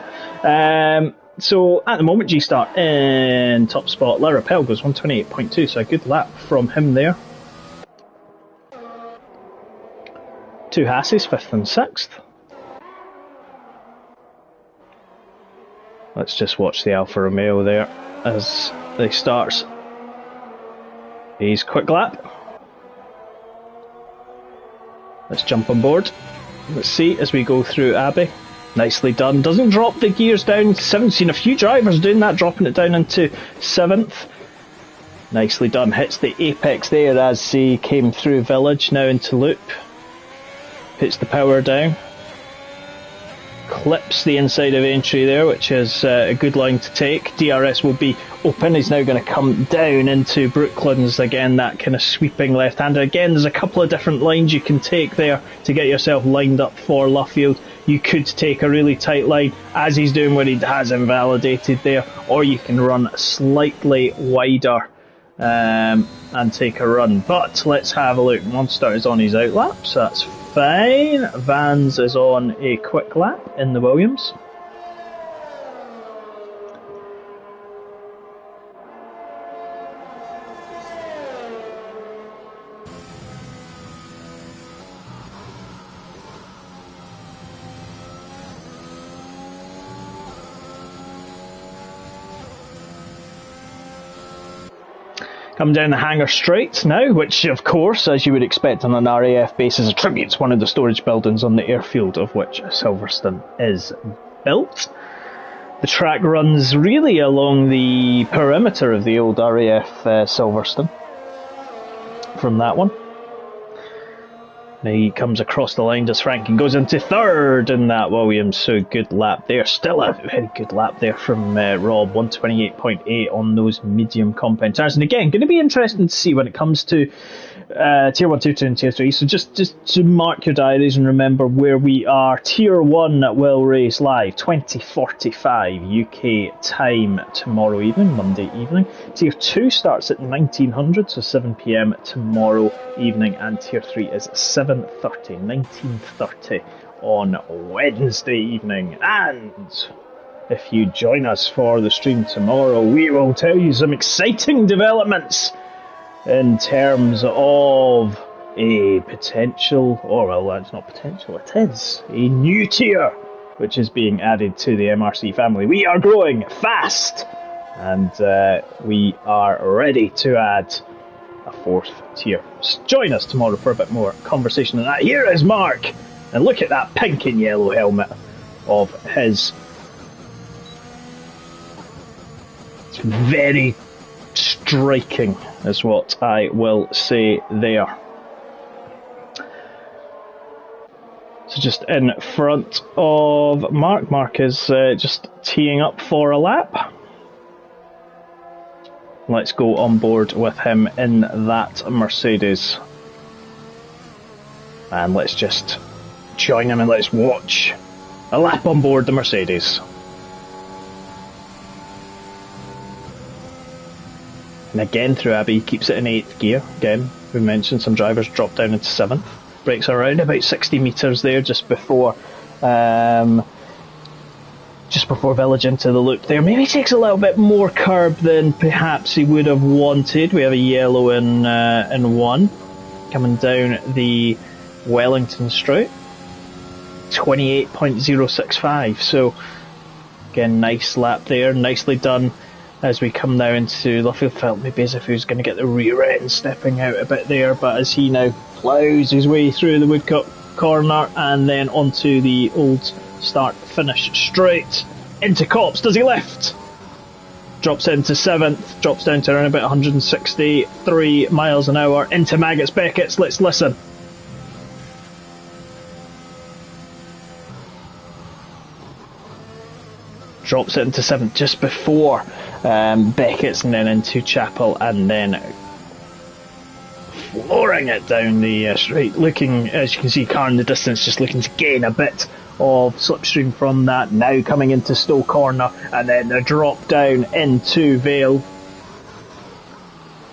So at the moment, G-Star in top spot. La Rappel goes 128.2, so a good lap from him there. 2 Hasses, 5th and 6th. Let's just watch the Alfa Romeo there as they starts his quick lap. Let's jump on board. Let's see as we go through Abbey. Nicely done. Doesn't drop the gears down to 7th. Seen a few drivers doing that, dropping it down into 7th. Nicely done. Hits the apex there as he came through Village, now into Loop. Puts the power down. Clips the inside of entry there, which is a good line to take. DRS will be open. He's now going to come down into Brooklands again, that kind of sweeping left-hander. Again, there's a couple of different lines you can take there to get yourself lined up for Luffield. You could take a really tight line, as he's doing what he has invalidated there, or you can run slightly wider and take a run. But let's have a look. Monster is on his outlap, so that's fine. Vans is on a quick lap in the Williams. Come down the hangar straight now, which of course, as you would expect on an RAF basis, attributes one of the storage buildings on the airfield of which Silverstone is built. The track runs really along the perimeter of the old RAF Silverstone from that one. Now he comes across the line, does Frank, and goes into 3rd in that Williams, so good lap there. Still a very good lap there from Rob, 128.8 on those medium compound tyres. And again, going to be interesting to see when it comes to Tier 1, Tier 2 and Tier 3. So just to mark your diaries and remember where we are. Tier 1 will race live 20:45 UK time tomorrow evening, Monday evening. Tier 2 starts at 1900, so 7 PM tomorrow evening, and Tier 3 is 19:30 on Wednesday evening. And if you join us for the stream tomorrow, we will tell you some exciting developments in terms of a potential, or well, it's not potential, it is a new tier which is being added to the MRC family. We are growing fast, and we are ready to add a 4th tier. So join us tomorrow for a bit more conversation on that. Here is Mark, and look at that pink and yellow helmet of his. It's very striking, is what I will say there. So just in front of Mark. Mark is just teeing up for a lap. Let's go on board with him in that Mercedes. And let's just join him and let's watch a lap on board the Mercedes. And again through Abbey, he keeps it in 8th gear. Again, we mentioned some drivers drop down into 7th. Brakes around about 60 metres there just before Village into the loop there. Maybe takes a little bit more curb than perhaps he would have wanted. We have a yellow in 1. Coming down the Wellington Straight. 28.065. So again, nice lap there. Nicely done. As we come now into Luffield, felt maybe as if he was going to get the rear end stepping out a bit there, but as he now ploughs his way through the Woodcut corner and then onto the old start finish straight into Copse, does he lift? Drops into 7th, drops down to around about 163 miles an hour into Maggots Beckett's. Let's listen. Drops it into 7th just before Beckett's, and then into Chapel, and then flooring it down the straight. Looking, as you can see, car in the distance, just looking to gain a bit of slipstream from that. Now coming into Stowe Corner, and then the drop down into Vale.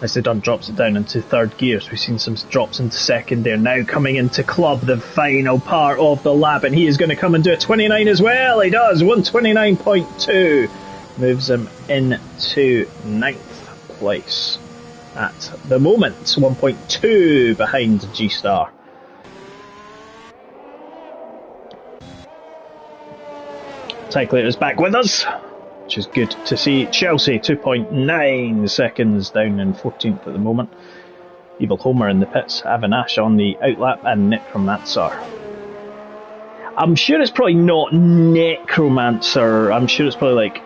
Nicely done, drops it down into third gear. So we've seen some drops into second there. Now coming into club, the final part of the lap, and he is going to come and do a 29 as well. He does, 129.2. Moves him into 9th place at the moment, 1.2 behind G-Star. Tyclater's back with us, which is good to see. Chelsea 2.9 seconds down in 14th at the moment. Evil Homer in the pits, Avinash on the outlap, and Necromancer. I'm sure it's probably not Necromancer, I'm sure it's probably like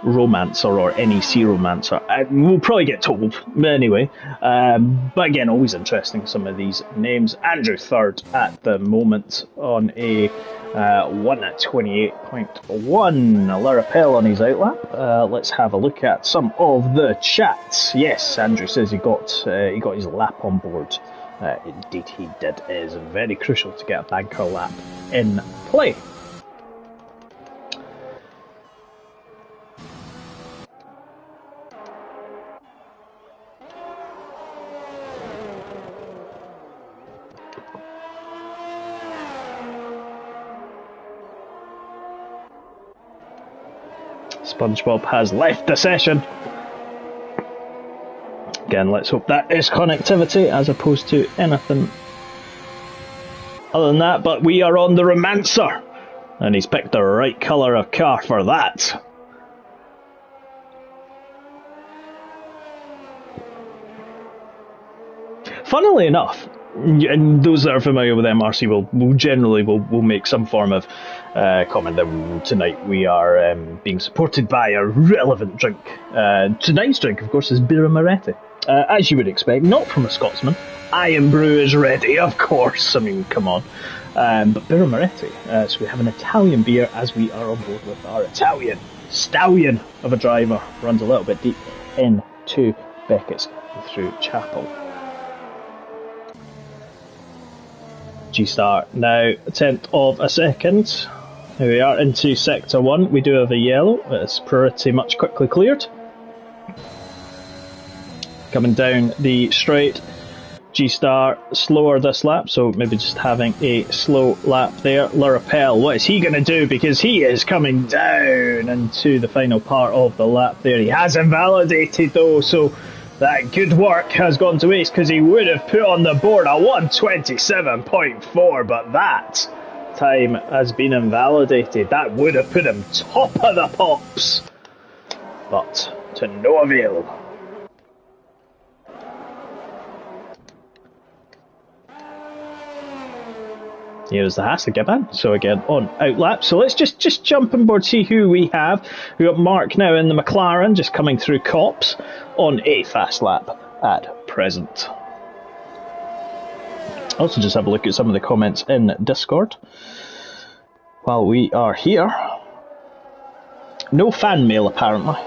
Romancer or NEC Romancer. We'll probably get told anyway. But again, always interesting, some of these names. Andrew third at the moment on a 1:28.1. Larapel on his outlap. Let's have a look at some of the chats. Yes, Andrew says he got his lap on board. Indeed he did. It is very crucial to get a banker lap in play. SpongeBob has left the session. Again, let's hope that is connectivity as opposed to anything other than that. But we are on the Romancer, and he's picked the right colour of car for that. Funnily enough, and those that are familiar with MRC will generally make some form of comment that tonight we are being supported by a relevant drink. Tonight's drink, of course, is Birra Moretti. As you would expect, not from a Scotsman. Iron Brew is ready, of course. I mean, come on. But Birra Moretti. So we have an Italian beer as we are on board with our Italian stallion of a driver. Runs a little bit deep into Beckett's through Chapel. G-Star now 1/10 of a second. Here we are into sector 1. We do have a yellow. It's pretty much quickly cleared. Coming down the straight. G-Star slower this lap, so maybe just having a slow lap there. Larapel, what is he going to do? Because he is coming down into the final part of the lap there. He has invalidated though, so that good work has gone to waste because he would have put on the board a 1:27.4, but that time has been invalidated. That would have put him top of the pops, but to no avail. Here's the Hasselgebban, so again on outlap. So let's just jump on board, see who we have. We've got Mark now in the McLaren, just coming through Cops on a fast lap at present. Also just have a look at some of the comments in Discord while we are here. No fan mail apparently.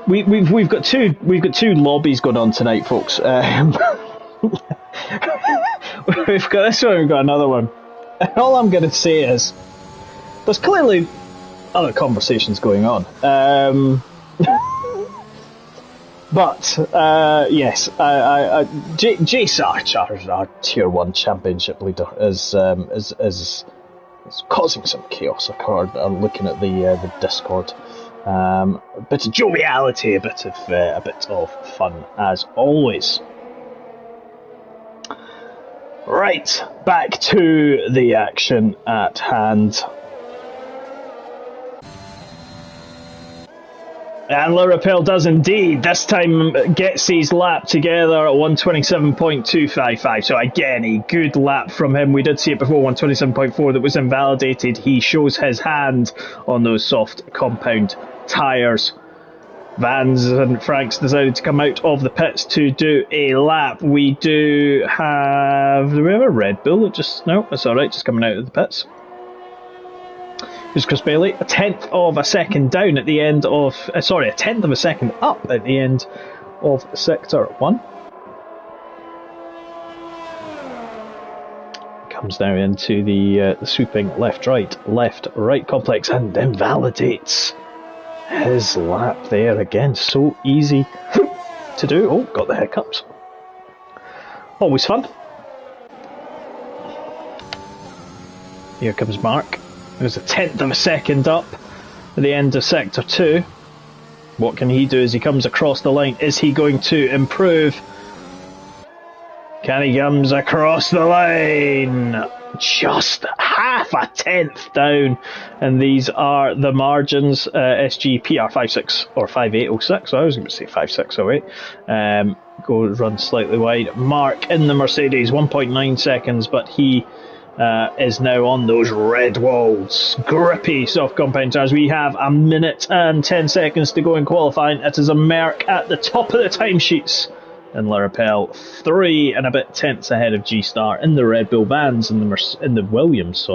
We've got two lobbies going on tonight, folks. We've got this one, we've got another one. And all I'm going to say is there's clearly other conversations going on. But yes, Jace Archer, our Tier 1 Championship leader, is causing some chaos. I'm looking at the Discord. A bit of joviality, a bit of fun as always. Right, back to the action at hand. And Larapel does indeed, this time gets his lap together at 1:27.255. So again, a good lap from him. We did see it before, 1:27.4 that was invalidated. He shows his hand on those soft compound tyres. Vans and Franks decided to come out of the pits to do a lap. Do we have a Red Bull? No, it's alright, just coming out of the pits. Here's Chris Bailey, 1/10 of a second down at the end of, a 1/10 of a second up at the end of sector 1. comes down into the sweeping left-right complex and invalidates his lap there again. So easy to do. Oh, got the hiccups. Always fun. Here comes Mark. There's a 1/10 of a second up at the end of Sector 2. What can he do as he comes across the line? Is he going to improve? Can he comes across the line? Just half a 1/10 down, and these are the margins. SG PR56 or 5806. I was going to say 5608. Go run slightly wide. Mark in the Mercedes, 1.9 seconds, but he is now on those red walls. Grippy soft compound tires. We have 1 minute and 10 seconds to go in qualifying. It is a Merc at the top of the timesheets. And Larapel 3 and a bit tenths ahead of G-Star in the Red Bull vans, in the Williams,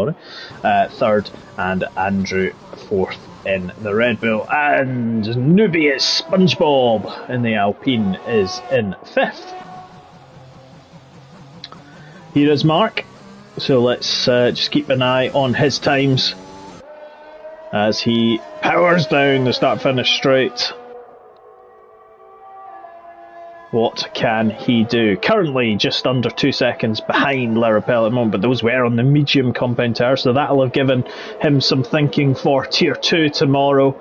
third, and Andrew fourth in the Red Bull, and Nubius SpongeBob in the Alpine is in fifth. Here is Mark, so let's just keep an eye on his times as he powers down the start-finish straight. What can he do? Currently just under 2 seconds behind Larapel at the moment, but those were on the medium compound tire, so that'll have given him some thinking for Tier 2 tomorrow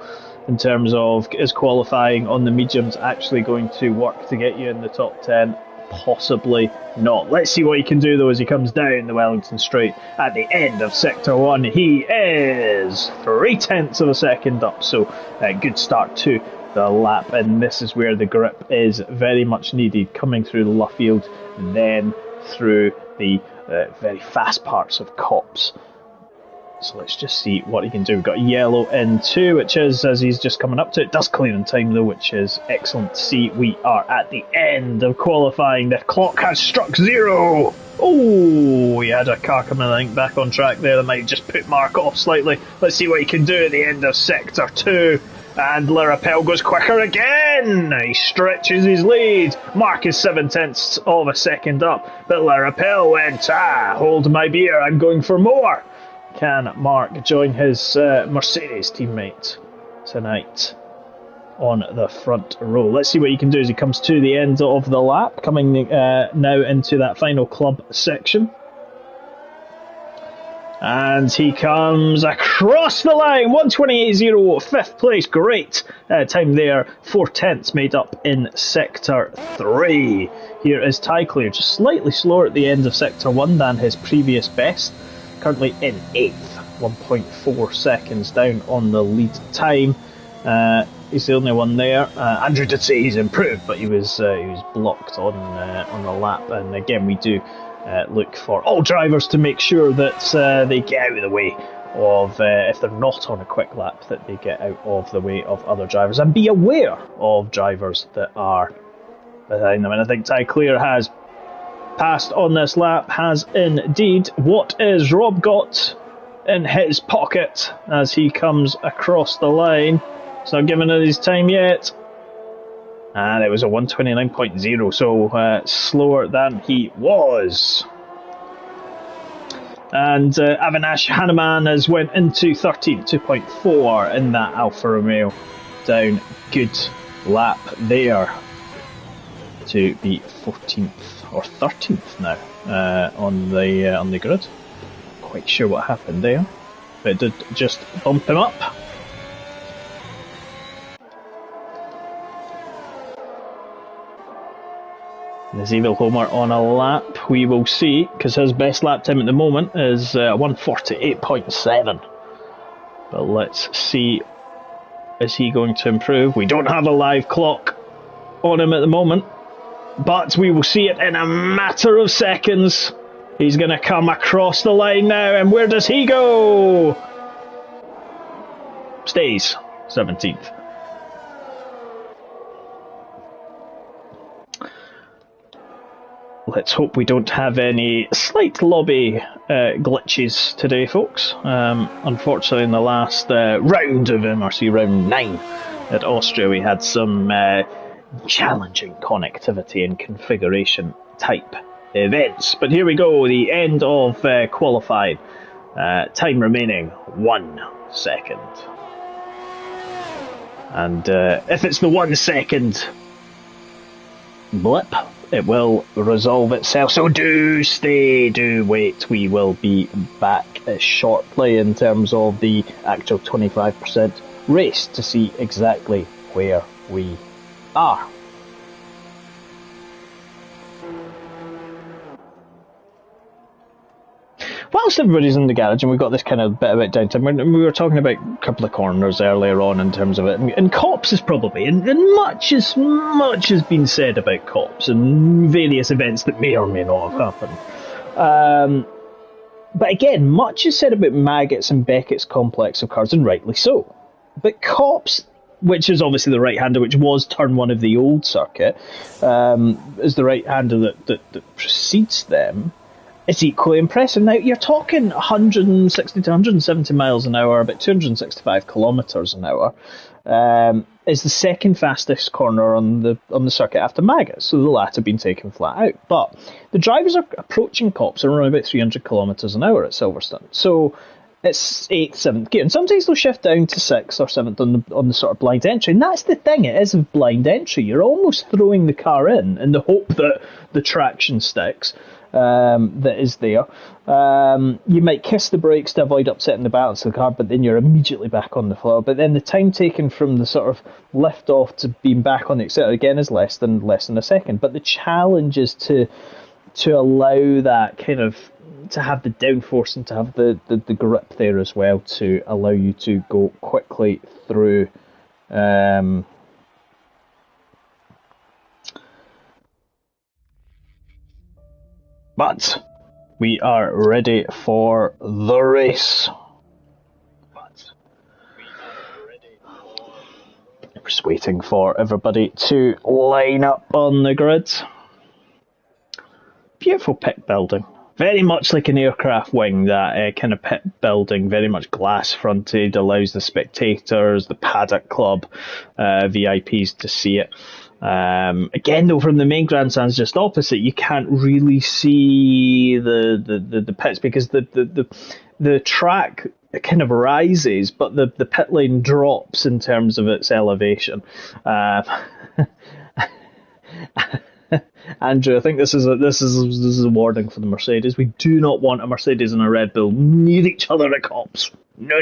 in terms of, is qualifying on the mediums actually going to work to get you in the top 10? Possibly not. Let's see what he can do though as he comes down the Wellington Straight at the end of Sector 1. He is 0.3 of a second up, so a good start to the lap, and this is where the grip is very much needed, coming through the Luffield, then through the very fast parts of Copse. So let's just see what he can do. We've got yellow in 2, which is, as he's just coming up to it, does clear in time though, which is excellent to see. We are at the end of qualifying. The clock has struck 0. Oh, we had a car coming, I think, back on track there that might just put Mark off slightly. Let's see what he can do at the end of Sector 2. And Larapel goes quicker again. He stretches his lead. Mark is 0.7 of a second up, but Larapel went, hold my beer, I'm going for more. Can Mark join his Mercedes teammate tonight on the front row? Let's see what he can do as he comes to the end of the lap, coming now into that final club section. And he comes across the line, 1:28.0, 5th place, great time there, 4/10 made up in Sector 3. Here is Ty Clear, just slightly slower at the end of Sector 1 than his previous best, currently in 8th, 1.4 seconds down on the lead time. He's the only one there. Andrew did say he's improved, but he was blocked on the lap, and again we do look for all drivers to make sure that they get out of the way of, if they're not on a quick lap, that they get out of the way of other drivers, and be aware of drivers that are behind them. And I think Ty Clear has passed on this lap, has indeed. What is Rob got in his pocket as he comes across the line? It's not given it his time yet. And it was a 1:29.0, so slower than he was. And Avinash Hanuman has went into 13th, 2.4 in that Alfa Romeo. Down, good lap there to be 14th or 13th now on the grid. Quite sure what happened there, but it did just bump him up. Ezekiel Homer on a lap, we will see, because his best lap time at the moment is 1:48.7. But let's see, is he going to improve? We don't have a live clock on him at the moment, but we will see it in a matter of seconds. He's going to come across the line now, and where does he go? Stays 17th. Let's hope we don't have any slight lobby glitches today, folks. Unfortunately, in the last round of MRC round 9 at Austria, we had some challenging connectivity and configuration type events. But here we go, the end of qualifying. Time remaining 1 second. And if it's the 1 second blip, it will resolve itself. So do wait. We will be back shortly in terms of the actual 25% race to see exactly where we are. Whilst everybody's in the garage, and we've got this kind of bit about downtime, we were talking about a couple of corners earlier on in terms of it, and cops is probably, and much has been said about cops and various events that may or may not have happened. But again, much is said about Maggott's and Beckett's complex of cars, and rightly so. But cops, which is obviously the right-hander, which was turn 1 of the old circuit, is the right-hander that precedes them. It's equally impressive. Now, you're talking 160 to 170 miles an hour, about 265 kilometres an hour, is the second fastest corner on the circuit after Maggot, so the latter being taken flat out. But the drivers are approaching cops at around about 300 kilometres an hour at Silverstone. So it's 8th, 7th gear, and sometimes they'll shift down to 6th or 7th on the sort of blind entry, and that's the thing, it is a blind entry. You're almost throwing the car in the hope that the traction sticks. That is there. You might kiss the brakes to avoid upsetting the balance of the car, but then you're immediately back on the floor. But then the time taken from the sort of lift off to being back on the accelerator again is less than a second. But the challenge is to allow that kind of, to have the downforce and to have the grip there as well to allow you to go quickly through. But we are ready for the race. We're just waiting for everybody to line up on the grid. Beautiful pit building. Very much like an aircraft wing, that kind of pit building, very much glass fronted, allows the spectators, the paddock club, VIPs to see it. Again, though, from the main grandstands just opposite, you can't really see the pits because the track kind of rises, but the pit lane drops in terms of its elevation. Andrew, I think this is a warning for the Mercedes. We do not want a Mercedes and a Red Bull near each other at cops. No.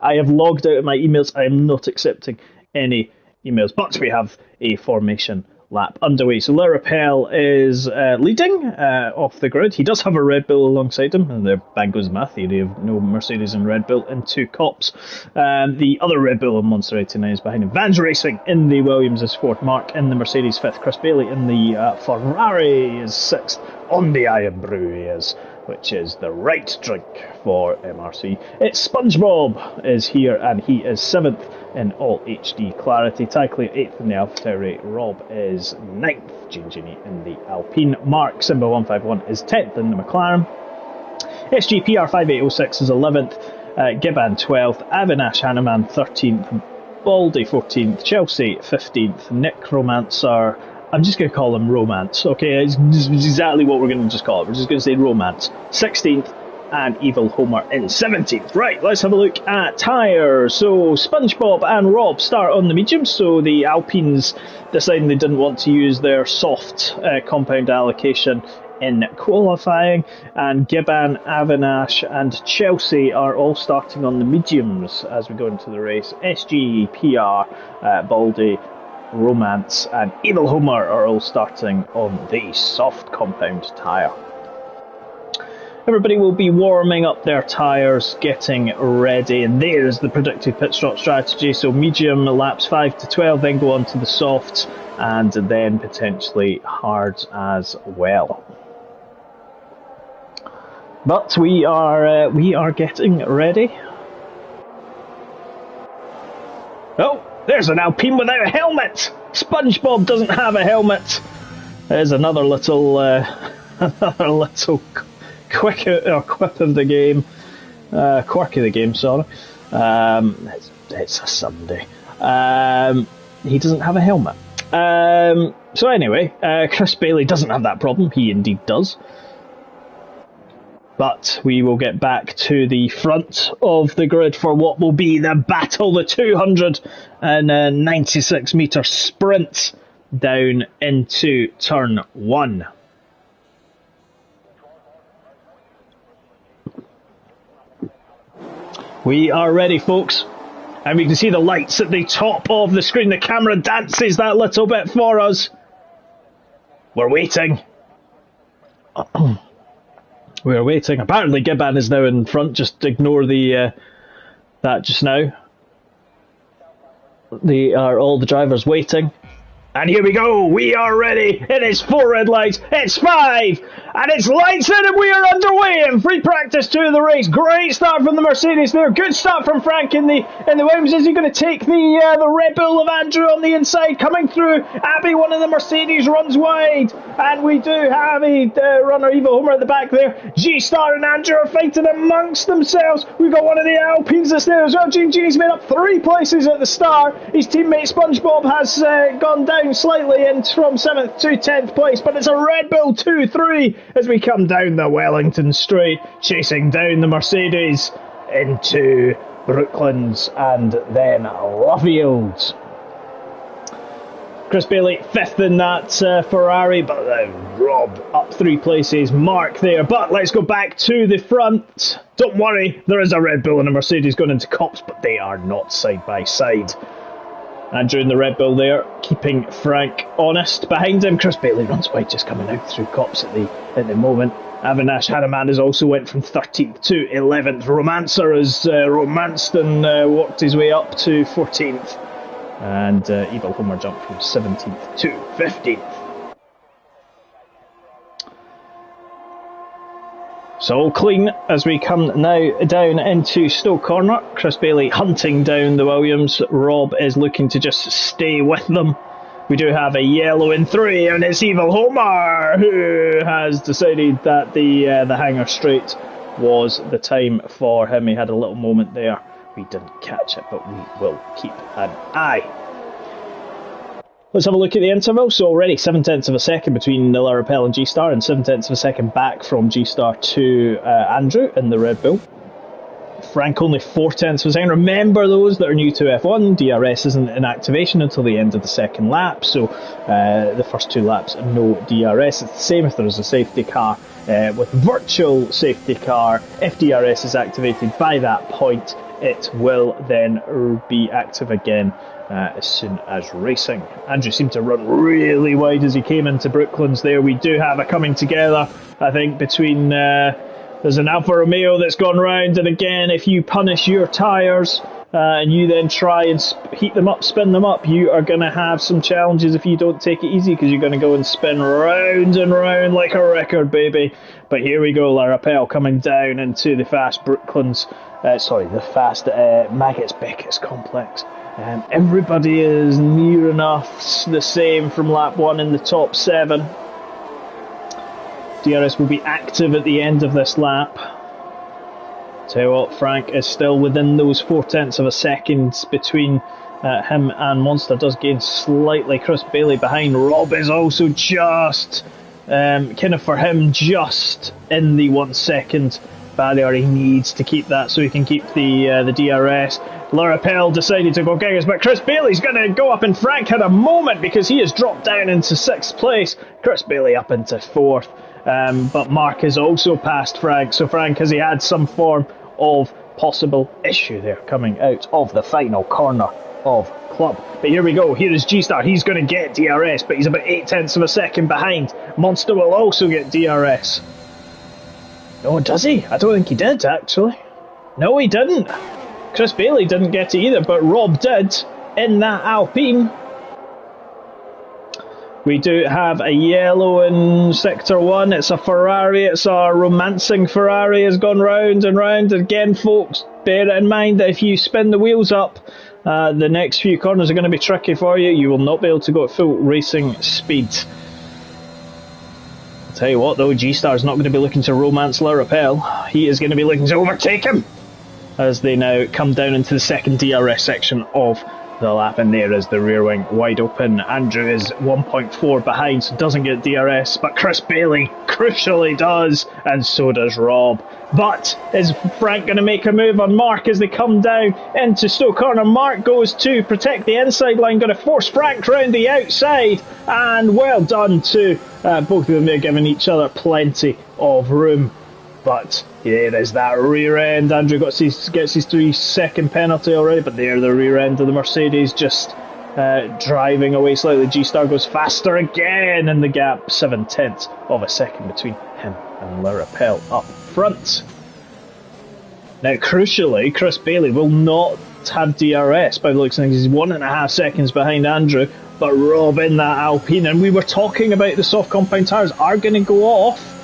I have logged out of my emails. I am not accepting any emails, but we have a formation lap underway. So Le Rappel is leading off the grid. He does have a Red Bull alongside him, and there bang goes my theory of no Mercedes and Red Bull in 2 cops. The other Red Bull on Monster 89 is behind him. Vans Racing in the Williams is 4th. Mark in the Mercedes 5th. Chris Bailey in the Ferrari is 6th. On the Iron Brew he is, which is the right drink for MRC. It's SpongeBob is here, and he is 7th in all HD clarity. Ty Clear 8th in the AlphaTauri. Rob is 9th. Gini in the Alpine. Mark Simba 151 is 10th in the McLaren. SGPR 5806 is 11th. Gibbon 12th. Avinash Hanneman 13th. Baldy 14th. Chelsea 15th. Nick Romancer, I'm just going to call him Romance, okay? It's exactly what we're going to just call it. We're just going to say Romance. 16th, and Evil Homer in 17th. Right, let's have a look at tyres. So, SpongeBob and Rob start on the mediums. So, the Alpines deciding they didn't want to use their soft compound allocation in qualifying. And Gibbon, Avinash, and Chelsea are all starting on the mediums as we go into the race. SG, PR, Baldy, Romance, and Evil Homer are all starting on the soft compound tyre. Everybody will be warming up their tyres, getting ready, and there's the predicted pit stop strategy. So medium laps 5 to 12, then go on to the softs, and then potentially hards as well. But we are getting ready. Oh, there's an Alpine without a helmet. SpongeBob doesn't have a helmet. There's another little quip of the game, quirk of the game. Sorry, it's a Sunday. He doesn't have a helmet. So anyway, Chris Bailey doesn't have that problem. He indeed does. But we will get back to the front of the grid for what will be the battle, the 296 metre sprint down into turn 1. We are ready, folks. And we can see the lights at the top of the screen. The camera dances that little bit for us. We're waiting. We're waiting. Apparently Gibbon is now in front. Just ignore the that just now. They are all the drivers waiting. And here we go. We are ready. It is 4 red lights. It's 5. And it's lights in and we are underway in free practice 2 of the race. Great start from the Mercedes there. Good start from Frank in the Williams. Is he going to take the Red Bull of Andrew on the inside? Coming through. Abbey, one of the Mercedes, runs wide. And we do have a runner, Eva Homer, at the back there. G-Star and Andrew are fighting amongst themselves. We've got one of the Alpines that's there as well. Genie's made up 3 places at the start. His teammate SpongeBob has gone down slightly in from 7th to 10th place, but it's a Red Bull 2-3 as we come down the Wellington Straight, chasing down the Mercedes into Brooklands and then Lovefields. Chris Bailey 5th in that Ferrari, but Rob up 3 places, Mark there. But let's go back to the front. Don't worry, there is a Red Bull and a Mercedes going into Copse, but they are not side by side. Andrew in the Red Bull there, keeping Frank honest. Behind him, Chris Bailey runs wide, just coming out through Copse at the moment. Avinash Hanaman has also went from 13th to 11th. Romancer has romanced and walked his way up to 14th. And Evil Homer jumped from 17th to 15th. So all clean as we come now down into Stowe Corner. Chris Bailey hunting down the Williams. Rob is looking to just stay with them. We do have a yellow in 3, and it's Evil Homer who has decided that the Hangar Straight was the time for him. He had a little moment there. We didn't catch it, but we will keep an eye. Let's have a look at the interval. So already 7/10 of a second between Nilla Rappel and G-Star, and 7/10 of a second back from G-Star to Andrew in the Red Bull. Frank only 4/10 of a second. Remember, those that are new to F1, DRS isn't in activation until the end of the second lap, so the first 2 laps no DRS. It's the same if there is a safety car. With virtual safety car, if DRS is activated by that point, it will then be active again as soon as racing. Andrew seemed to run really wide as he came into Brooklands there. We do have a coming together, I think, between... there's an Alfa Romeo that's gone round, and again, if you punish your tyres and you then try and heat them up, spin them up, you are going to have some challenges if you don't take it easy, because you're going to go and spin round and round like a record, baby. But here we go, La Rappel coming down into the fast Brooklands, the fast Maggots Beckett's complex. Everybody is near enough the same from lap 1 in the top 7. DRS will be active at the end of this lap. Tell you what, Frank is still within those 4/10 of a second between him and Monster. Does gain slightly. Chris Bailey behind. Rob is also just kind of for him just in the 1 second barrier. He needs to keep that so he can keep the DRS. Laura Pell decided to go Gigas, but Chris Bailey's going to go up, and Frank had a moment because he has dropped down into 6th place. Chris Bailey up into 4th. But Mark has also passed Frank, so Frank, has he had some form of possible issue there coming out of the final corner of Club. But here we go, here is G-Star, he's going to get DRS, but he's about 8/10 of a second behind. Monster will also get DRS. Oh, does he? I don't think he did, actually. No, he didn't. Chris Bailey didn't get it either, but Rob did in that Alpine. We do have a yellow in Sector 1. It's a Ferrari. It's a romancing Ferrari. Has gone round and round. Again, folks, bear in mind that if you spin the wheels up, the next few corners are going to be tricky for you. You will not be able to go at full racing speed. I'll tell you what, though, G-Star is not going to be looking to romance La Rappel. He is going to be looking to overtake him as they now come down into the second DRS section of the lap, and there is the rear wing wide open. Andrew is 1.4 behind, so doesn't get DRS, but Chris Bailey crucially does, and so does Rob. But is Frank going to make a move on Mark as they come down into Stowe Corner? Mark goes to protect the inside line, going to force Frank round the outside, and well done to both of them. They're giving each other plenty of room. But yeah, there's that rear end. Andrew gets his 3-second penalty already, but there the rear end of the Mercedes just driving away slightly. G-Star goes faster again, and the gap 0.7 of a second between him and Le Rappel up front. Now, crucially, Chris Bailey will not have DRS by the looks of things. He's 1.5 seconds behind Andrew, but Rob in that Alpine, and we were talking about the soft compound tyres are going to go off.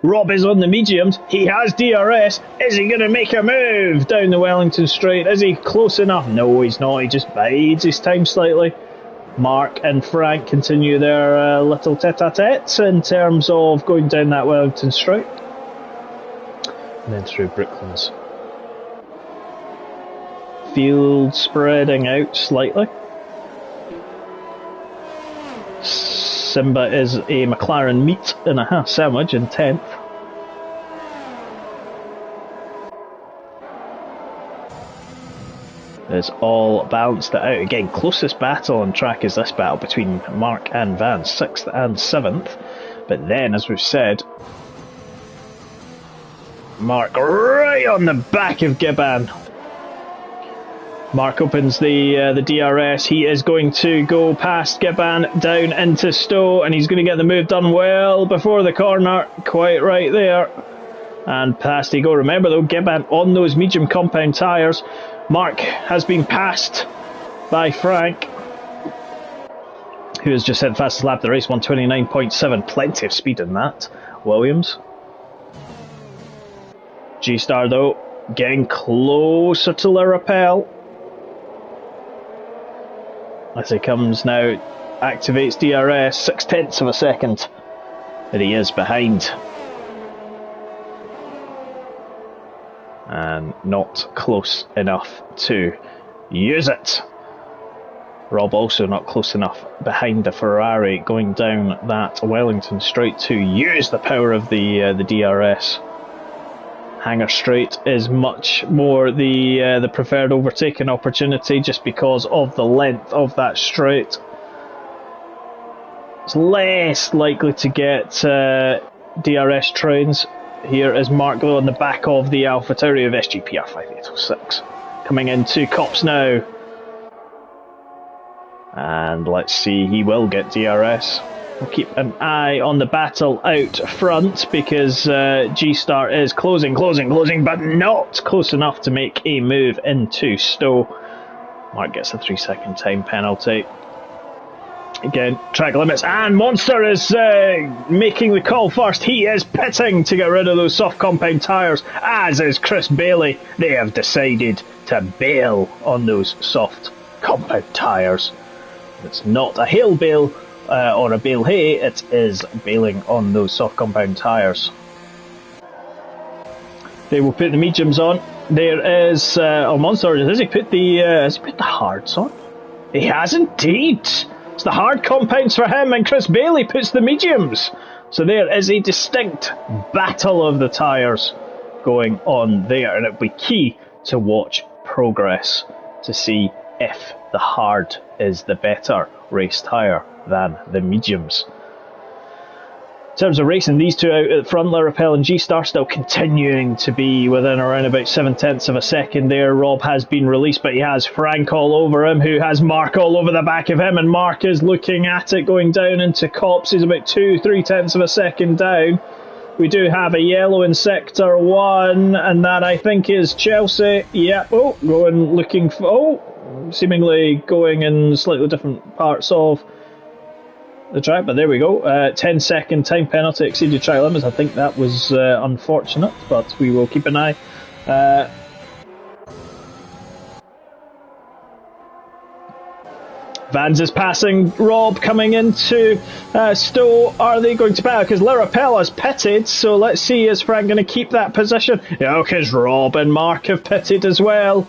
Rob is on the mediums, he has DRS, is he going to make a move down the Wellington Straight? Is he close enough? No, he's not, he just bides his time slightly. Mark and Frank continue their little tete-a-tetes in terms of going down that Wellington Straight. And then through Brooklands. Field spreading out slightly. Simba is a McLaren meat and a half sandwich in 10th. It's all balanced out. Again, closest battle on track is this battle between Mark and Van, 6th and 7th. But then, as we've said, Mark right on the back of Gibbon. Mark opens the DRS. He is going to go past Gibbon down into Stowe, and he's going to get the move done well before the corner. Quite right there. And past he go. Remember though, Gibbon on those medium compound tyres. Mark has been passed by Frank, who has just hit the fastest lap of the race, 129.7. Plenty of speed in that. Williams. G-Star though, getting closer to Le Rappel. As he comes now, activates DRS, 0.6 of a second, but he is behind. And not close enough to use it. Rob also not close enough behind the Ferrari going down that Wellington Straight to use the power of the DRS. Hangar Straight is much more the preferred overtaking opportunity just because of the length of that straight. It's less likely to get DRS trains. Here is Mark Glow on the back of the AlphaTauri of SGPR 5806. Coming into Cops now. And let's see, he will get DRS. We'll keep an eye on the battle out front because G-Star is closing, but not close enough to make a move into Stowe. Mark gets a 3-second time penalty. Again, track limits, and Monster is making the call first. He is pitting to get rid of those soft compound tyres, as is Chris Bailey. They have decided to bail on those soft compound tyres. It's not a hail bail or a bale hay, it is bailing on those soft compound tyres. They will put the mediums on. There is Monster. Has he put the hards on? He has indeed. It's the hard compounds for him, and Chris Bailey puts the mediums. So there is a distinct battle of the tyres going on there, and it'll be key to watch progress to see if the hard is the better race tyre than the mediums. In terms of racing, these two out at the front, Le Rappel and G-Star still continuing to be within around about 0.7 of a second there. Rob has been released, but he has Frank all over him, who has Mark all over the back of him, and Mark is looking at it going down into Cops. He's about 2-3 of a second down. We do have a yellow in Sector 1, and that I think is Chelsea. Yeah, seemingly going in slightly different parts of the track, but there we go. 10-second time penalty, exceeded track limits. I think that was unfortunate, but we will keep an eye. Vans is passing Rob coming into Stowe. Are they going to battle? Because Le Rappel has pitted, so let's see, is Frank going to keep that position? Yeah, because Rob and Mark have pitted as well.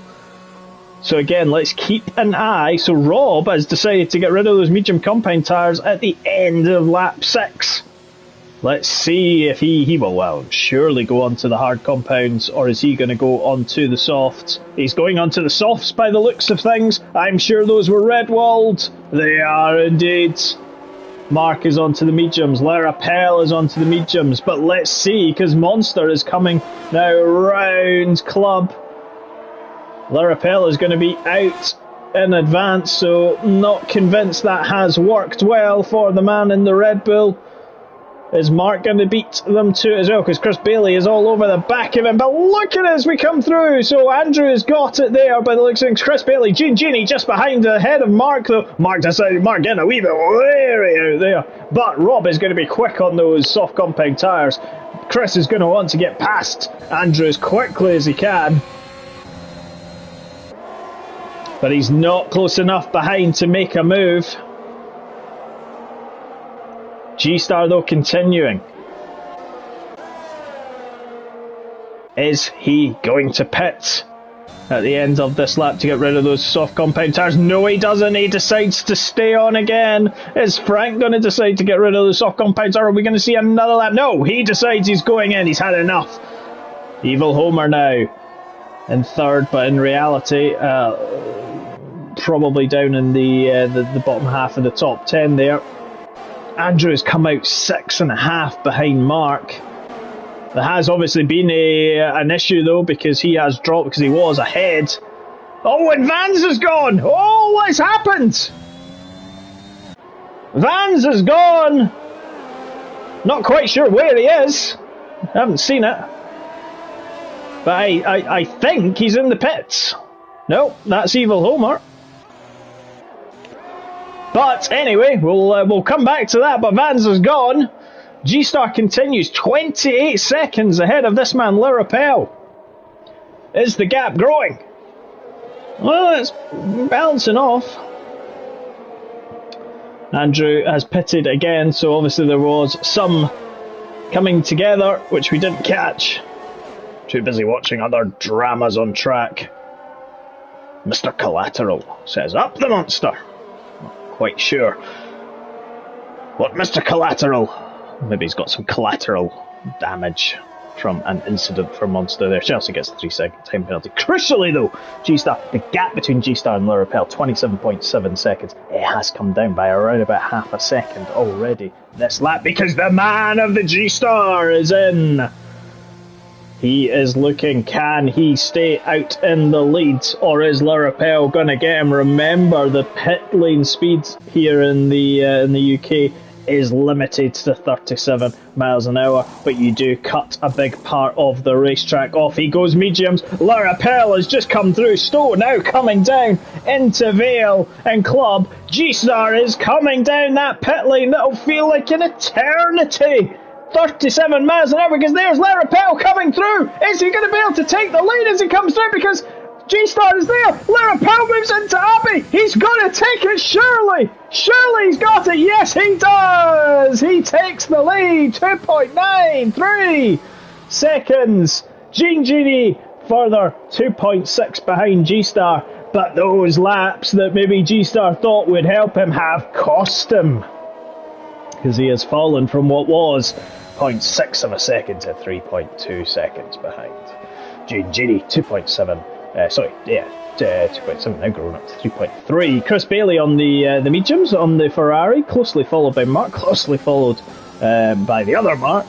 So again, let's keep an eye. So Rob has decided to get rid of those medium compound tyres at the end of lap 6. Let's see if he will, well, surely go onto the hard compounds, or is he going to go onto the softs? He's going onto the softs by the looks of things. I'm sure those were red-walled. They are indeed. Mark is onto the mediums. Lara Pell is onto the mediums. But let's see, because Monster is coming now round Club. Lara Pell is going to be out in advance, so not convinced that has worked well for the man in the Red Bull. Is Mark going to beat them to it as well? Because Chris Bailey is all over the back of him. But look at it as we come through. So Andrew has got it there by the looks of things. Chris Bailey, Genie just behind the head of Mark though. Mark decided, Mark getting a wee bit wary out there. But Rob is going to be quick on those soft compound tyres. Chris is going to want to get past Andrew as quickly as he can. But he's not close enough behind to make a move. G-Star though continuing. Is he going to pit at the end of this lap to get rid of those soft compound tyres? No, he doesn't. He decides to stay on again. Is Frank going to decide to get rid of the soft compound tyre? Are we going to see another lap? No, he decides he's going in. He's had enough. Evil Homer now in third, but in reality, probably down in the bottom half of the top 10 there. Andrew has come out 6.5 behind Mark. There has obviously been an issue though, because he has dropped, because he was ahead. Oh, and Vans has gone! Oh, what's happened? Vans has gone! Not quite sure where he is. I haven't seen it. But I think he's in the pits. No, that's Evil Homer. But anyway, we'll come back to that. But Vans is gone. G-Star continues 28 seconds ahead of this man, Lara Pell. Is the gap growing? Well, it's balancing off. Andrew has pitted again, so obviously there was some coming together, which we didn't catch. Too busy watching other dramas on track. Mr. Collateral says, up the monster. Quite sure what Mr. Collateral, maybe he's got some collateral damage from an incident from Monster there. Chelsea gets a 3-second time penalty. Crucially though, G-Star, the gap between G-Star and Lara Pell, 27.7 seconds. It has come down by around about half a second already this lap, because the man of the G-Star is in. He is looking, can he stay out in the lead, or is Lara Pell going to get him? Remember, the pit lane speed here in the UK is limited to 37 miles an hour, but you do cut a big part of the racetrack off. He goes mediums. Lara Pell has just come through. Stowe now coming down into Vale and Club. G-Star is coming down that pit lane. That'll feel like an eternity. 37 miles an hour, because there's Lara Pell coming through. Is he going to be able to take the lead as he comes through? Because G-Star is there. Lara Pell moves into Abbey. He's going to take it, surely. Surely he's got it. Yes, he does. He takes the lead. 2.93 seconds. Genie further 2.6 behind G-Star. But those laps that maybe G-Star thought would help him have cost him, because he has fallen from what was 0.6 of a second to 3.2 seconds behind. Genie 2.7. 2.7, now grown up to 3.3. Chris Bailey on the mediums on the Ferrari, closely followed by Mark, closely followed by the other Mark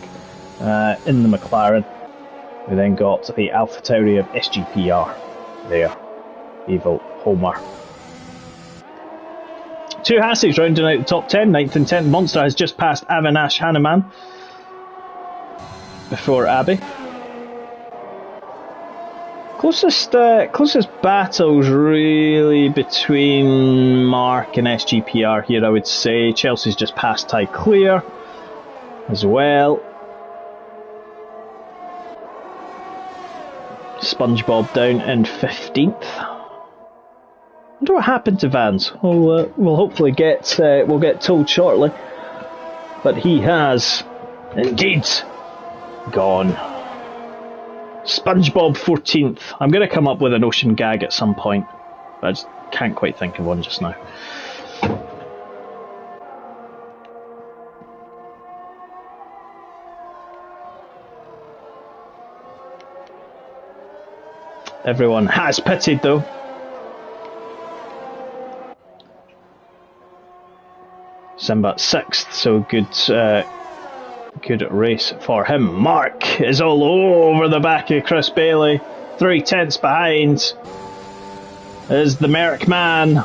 in the McLaren. We then got the AlphaTauri of SGPR there, Evil Homer. Two Hassies rounding out the top 10, 9th and 10th. Monster has just passed Avinash Hanuman before Abbey. Closest battles really between Mark and SGPR here, I would say. Chelsea's just passed Ty Clear as well. SpongeBob down in 15th. I wonder what happened to Vans. We'll hopefully get told shortly. But he has indeed gone. SpongeBob 14th. I'm going to come up with an ocean gag at some point. but I just can't quite think of one just now. Everyone has pitted though. Simba 6th, so good race for him. Mark is all over the back of Chris Bailey. 3/10 behind. Is the Merrick man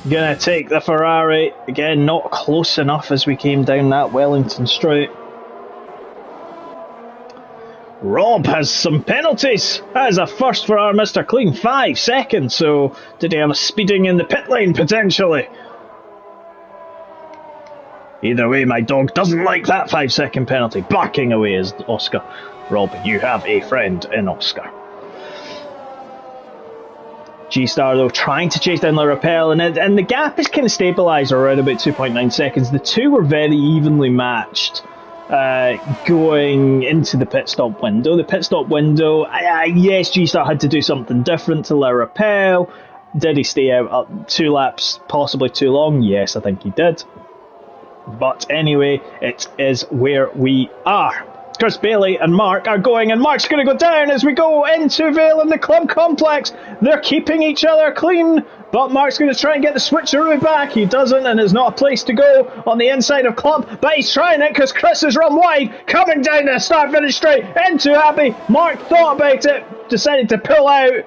gonna take the Ferrari? Again, not close enough as we came down that Wellington straight. Rob has some penalties. That is a first for our Mr. Clean. 5 seconds, so did he have a speeding in the pit lane potentially? Either way, my dog doesn't like that 5-second penalty. Barking away is Oscar. Rob, you have a friend in Oscar. G-Star though trying to chase down La Rappel, and the gap is kind of stabilised around about 2.9 seconds. The two were very evenly matched. Going into the pit stop window. The pit stop window, yes, G-Star had to do something different to La Rappel. Did he stay out up 2 laps, possibly too long? Yes, I think he did. But anyway, it is where we are. Chris Bailey and Mark are going, and Mark's going to go down as we go into Vale in the club complex. They're keeping each other clean, but Mark's going to try and get the switcheroo back. He doesn't, and there's not a place to go on the inside of club, but he's trying it because Chris has run wide, coming down the start-finish straight into Abbey. Mark thought about it, decided to pull out.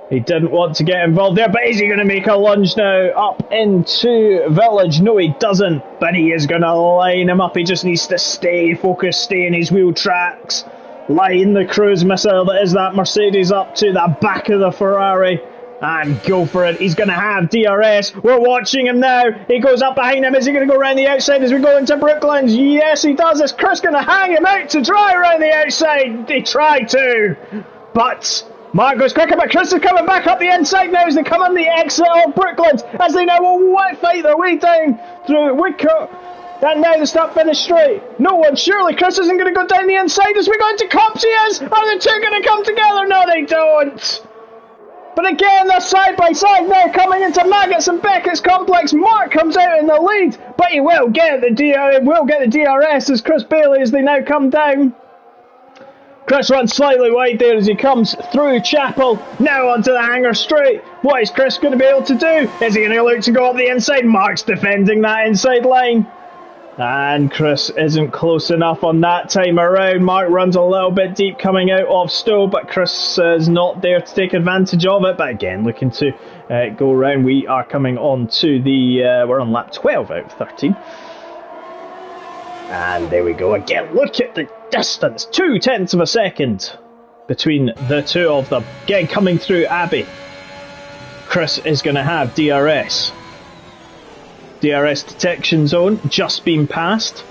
He didn't want to get involved there, but is he going to make a lunge now up into Village? No, he doesn't, but he is going to line him up. He just needs to stay focused, stay in his wheel tracks, line the cruise missile that is that Mercedes up to the back of the Ferrari, and go for it. He's going to have DRS. We're watching him now. He goes up behind him. Is he going to go around the outside as we go into Brooklands? Yes, he does. Is Chris going to hang him out to dry around the outside? He tried to, but Mark goes quicker, but Chris is coming back up the inside now as they come on the exit of Brooklands, as they now will fight their way down through Woodcote. And now they start finish straight. No one, surely Chris isn't going to go down the inside as we go into Cops. He is! Are the two going to come together? No, they don't. But again, they're side by side now, coming into Maggots and Beckett's complex. Mark comes out in the lead, but he will get the DRS as Chris Bailey as they now come down. Chris runs slightly wide there as he comes through Chapel, now onto the Hangar Straight. What is Chris going to be able to do? Is he going to look to go up the inside? Mark's defending that inside line. And Chris isn't close enough on that time around. Mark runs a little bit deep coming out of Stowe, but Chris is not there to take advantage of it. But again, looking to go round. We are coming on to we're on lap 12 out of 13. And there we go again. Look at the distance. 0.2 of a second between the two of them. Again, coming through Abbey. Chris is going to have DRS. DRS detection zone just been passed.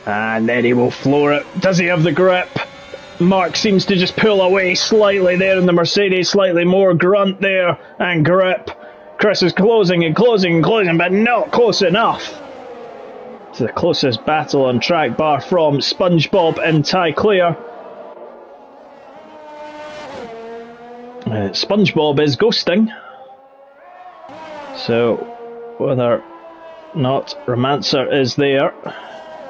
And then he will floor it. Does he have the grip? Mark seems to just pull away slightly there in the Mercedes. Slightly more grunt there and grip. Chris is closing and closing and closing, but not close enough. To the closest battle on track, bar from SpongeBob and Ty Clear. SpongeBob is ghosting. So, whether or not Romancer is there,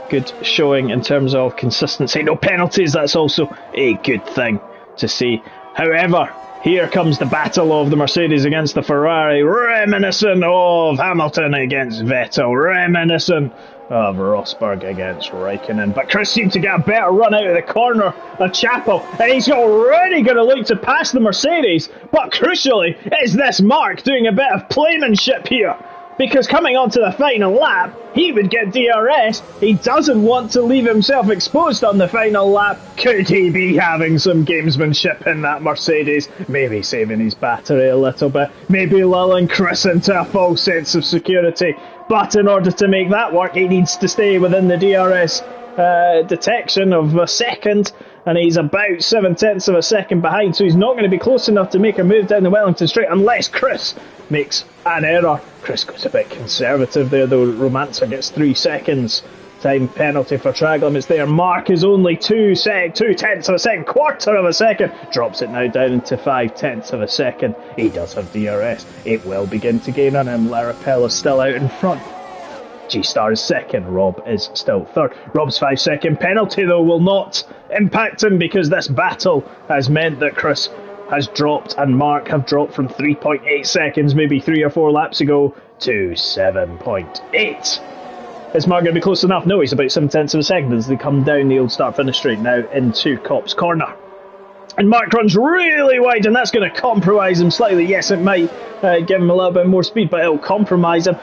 good showing in terms of consistency. No penalties, that's also a good thing to see. However, here comes the battle of the Mercedes against the Ferrari, reminiscent of Hamilton against Vettel, reminiscent of Rosberg against Raikkonen. But Chris seemed to get a better run out of the corner of Chapel, and he's already going to look to pass the Mercedes. But crucially, is this Mark doing a bit of playmanship here? Because coming onto the final lap, he would get DRS. He doesn't want to leave himself exposed on the final lap. Could he be having some gamesmanship in that Mercedes? Maybe saving his battery a little bit. Maybe lulling Chris into a false sense of security. But in order to make that work, he needs to stay within the DRS detection of a second. And he's about 0.7 of a second behind, so he's not going to be close enough to make a move down the Wellington Straight unless Chris makes an error. Chris goes a bit conservative there though. Romancer gets 3 seconds time penalty for track limits there. Mark is only 2/10 of a second, quarter of a second. Drops it now down into 5/10 of a second. He does have DRS. It will begin to gain on him. Larapel is still out in front. G-Star is second. Rob is still third. Rob's 5-second penalty, though, will not impact him because this battle has meant that Chris has dropped and Mark have dropped from 3.8 seconds maybe 3 or 4 laps ago to 7.8. Is Mark going to be close enough? No, he's about 7/10 of a second as they come down the old start-finish straight now into Copse Corner. And Mark runs really wide, and that's going to compromise him slightly. Yes, it might give him a little bit more speed, but it'll compromise him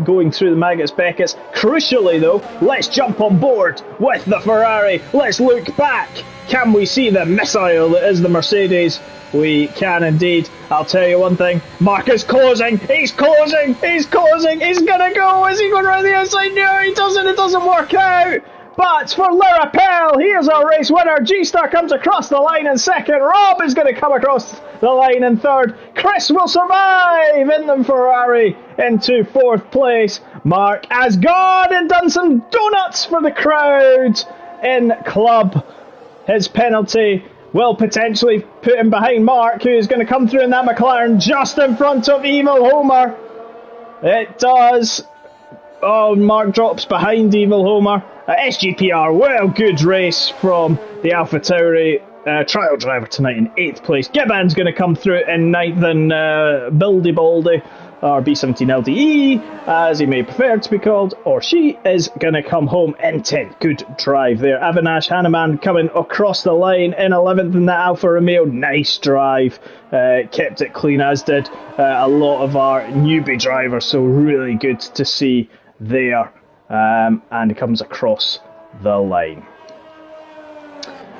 going through the Maggots Beckett's. Crucially, though, let's jump on board with the Ferrari. Let's look back. Can we see the missile that is the Mercedes? We can indeed. I'll tell you one thing. Mark is closing. He's closing. He's closing. He's going to go. Is he going around the outside? No, he doesn't. It doesn't work out. But for Larapel, here's our race winner. G-Star comes across the line in second. Rob is going to come across the line in third. Chris will survive in the Ferrari into fourth place. Mark has gone and done some donuts for the crowd in club. His penalty will potentially put him behind Mark, who is going to come through in that McLaren just in front of Evil Homer. It does. Oh, Mark drops behind Evil Homer. SGPR, well, good race from the AlphaTauri trial driver tonight in 8th place. Gibbon's going to come through in 9th, and Bildy Baldy, or B17LDE, as he may prefer to be called, or she, is going to come home in 10th. Good drive there. Avinash Hanuman coming across the line in 11th in the Alfa Romeo. Nice drive. Kept it clean, as did a lot of our newbie drivers, so really good to see there. And he comes across the line.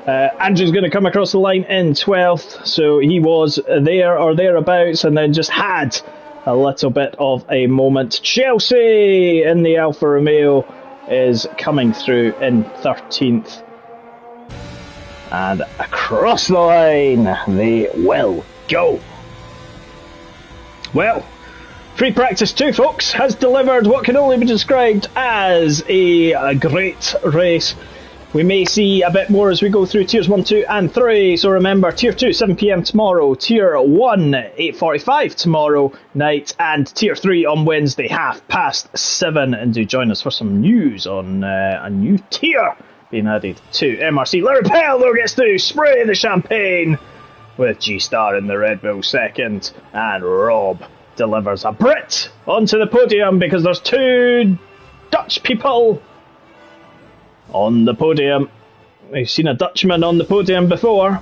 Andrew's going to come across the line in 12th, so he was there or thereabouts and then just had a little bit of a moment. Chelsea in the Alfa Romeo is coming through in 13th, and across the line they will go. Well, Free Practice 2, folks, has delivered what can only be described as a great race. We may see a bit more as we go through Tiers 1, 2 and 3. So remember, Tier 2, 7 PM tomorrow. Tier 1, 8:45 tomorrow night. And Tier 3 on Wednesday, 7:30. And do join us for some news on a new tier being added to MRC. Larapel, though, gets to spray the champagne with G-Star in the Red Bull second. And Rob delivers a Brit onto the podium because there's 2 Dutch people on the podium. We've seen a Dutchman on the podium before,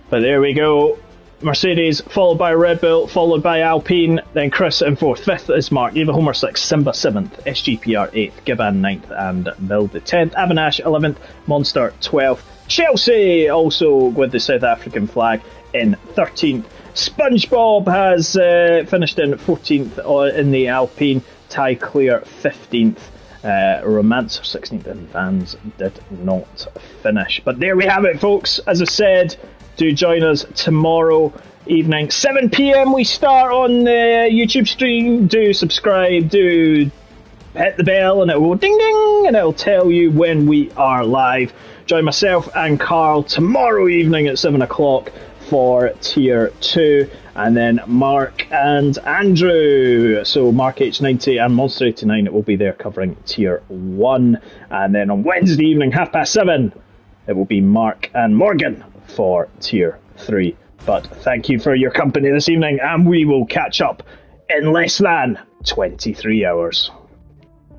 but there we go. Mercedes followed by Red Bull, followed by Alpine, then Chris in 4th. 5th is Mark, Eva Homer 6th, Simba 7th, SGPR 8th, Gibbon 9th and Bill the 10th, Avinash 11th, Monster 12th, Chelsea also with the South African flag in 13th. SpongeBob has finished in 14th in the Alpine, Ty Clear 15th, Romancer 16th, and Vans did not finish. But there we have it, folks. As I said, do join us tomorrow evening, 7 PM we start on the YouTube stream. Do subscribe, do hit the bell and it will ding ding and it'll tell you when we are live. Join myself and Carl tomorrow evening at 7 o'clock for Tier 2, and then Mark and Andrew, so Mark H90 and Monster 89 will be there covering Tier 1, and then on Wednesday evening 7:30 it will be Mark and Morgan for Tier 3. But thank you for your company this evening, and we will catch up in less than 23 hours.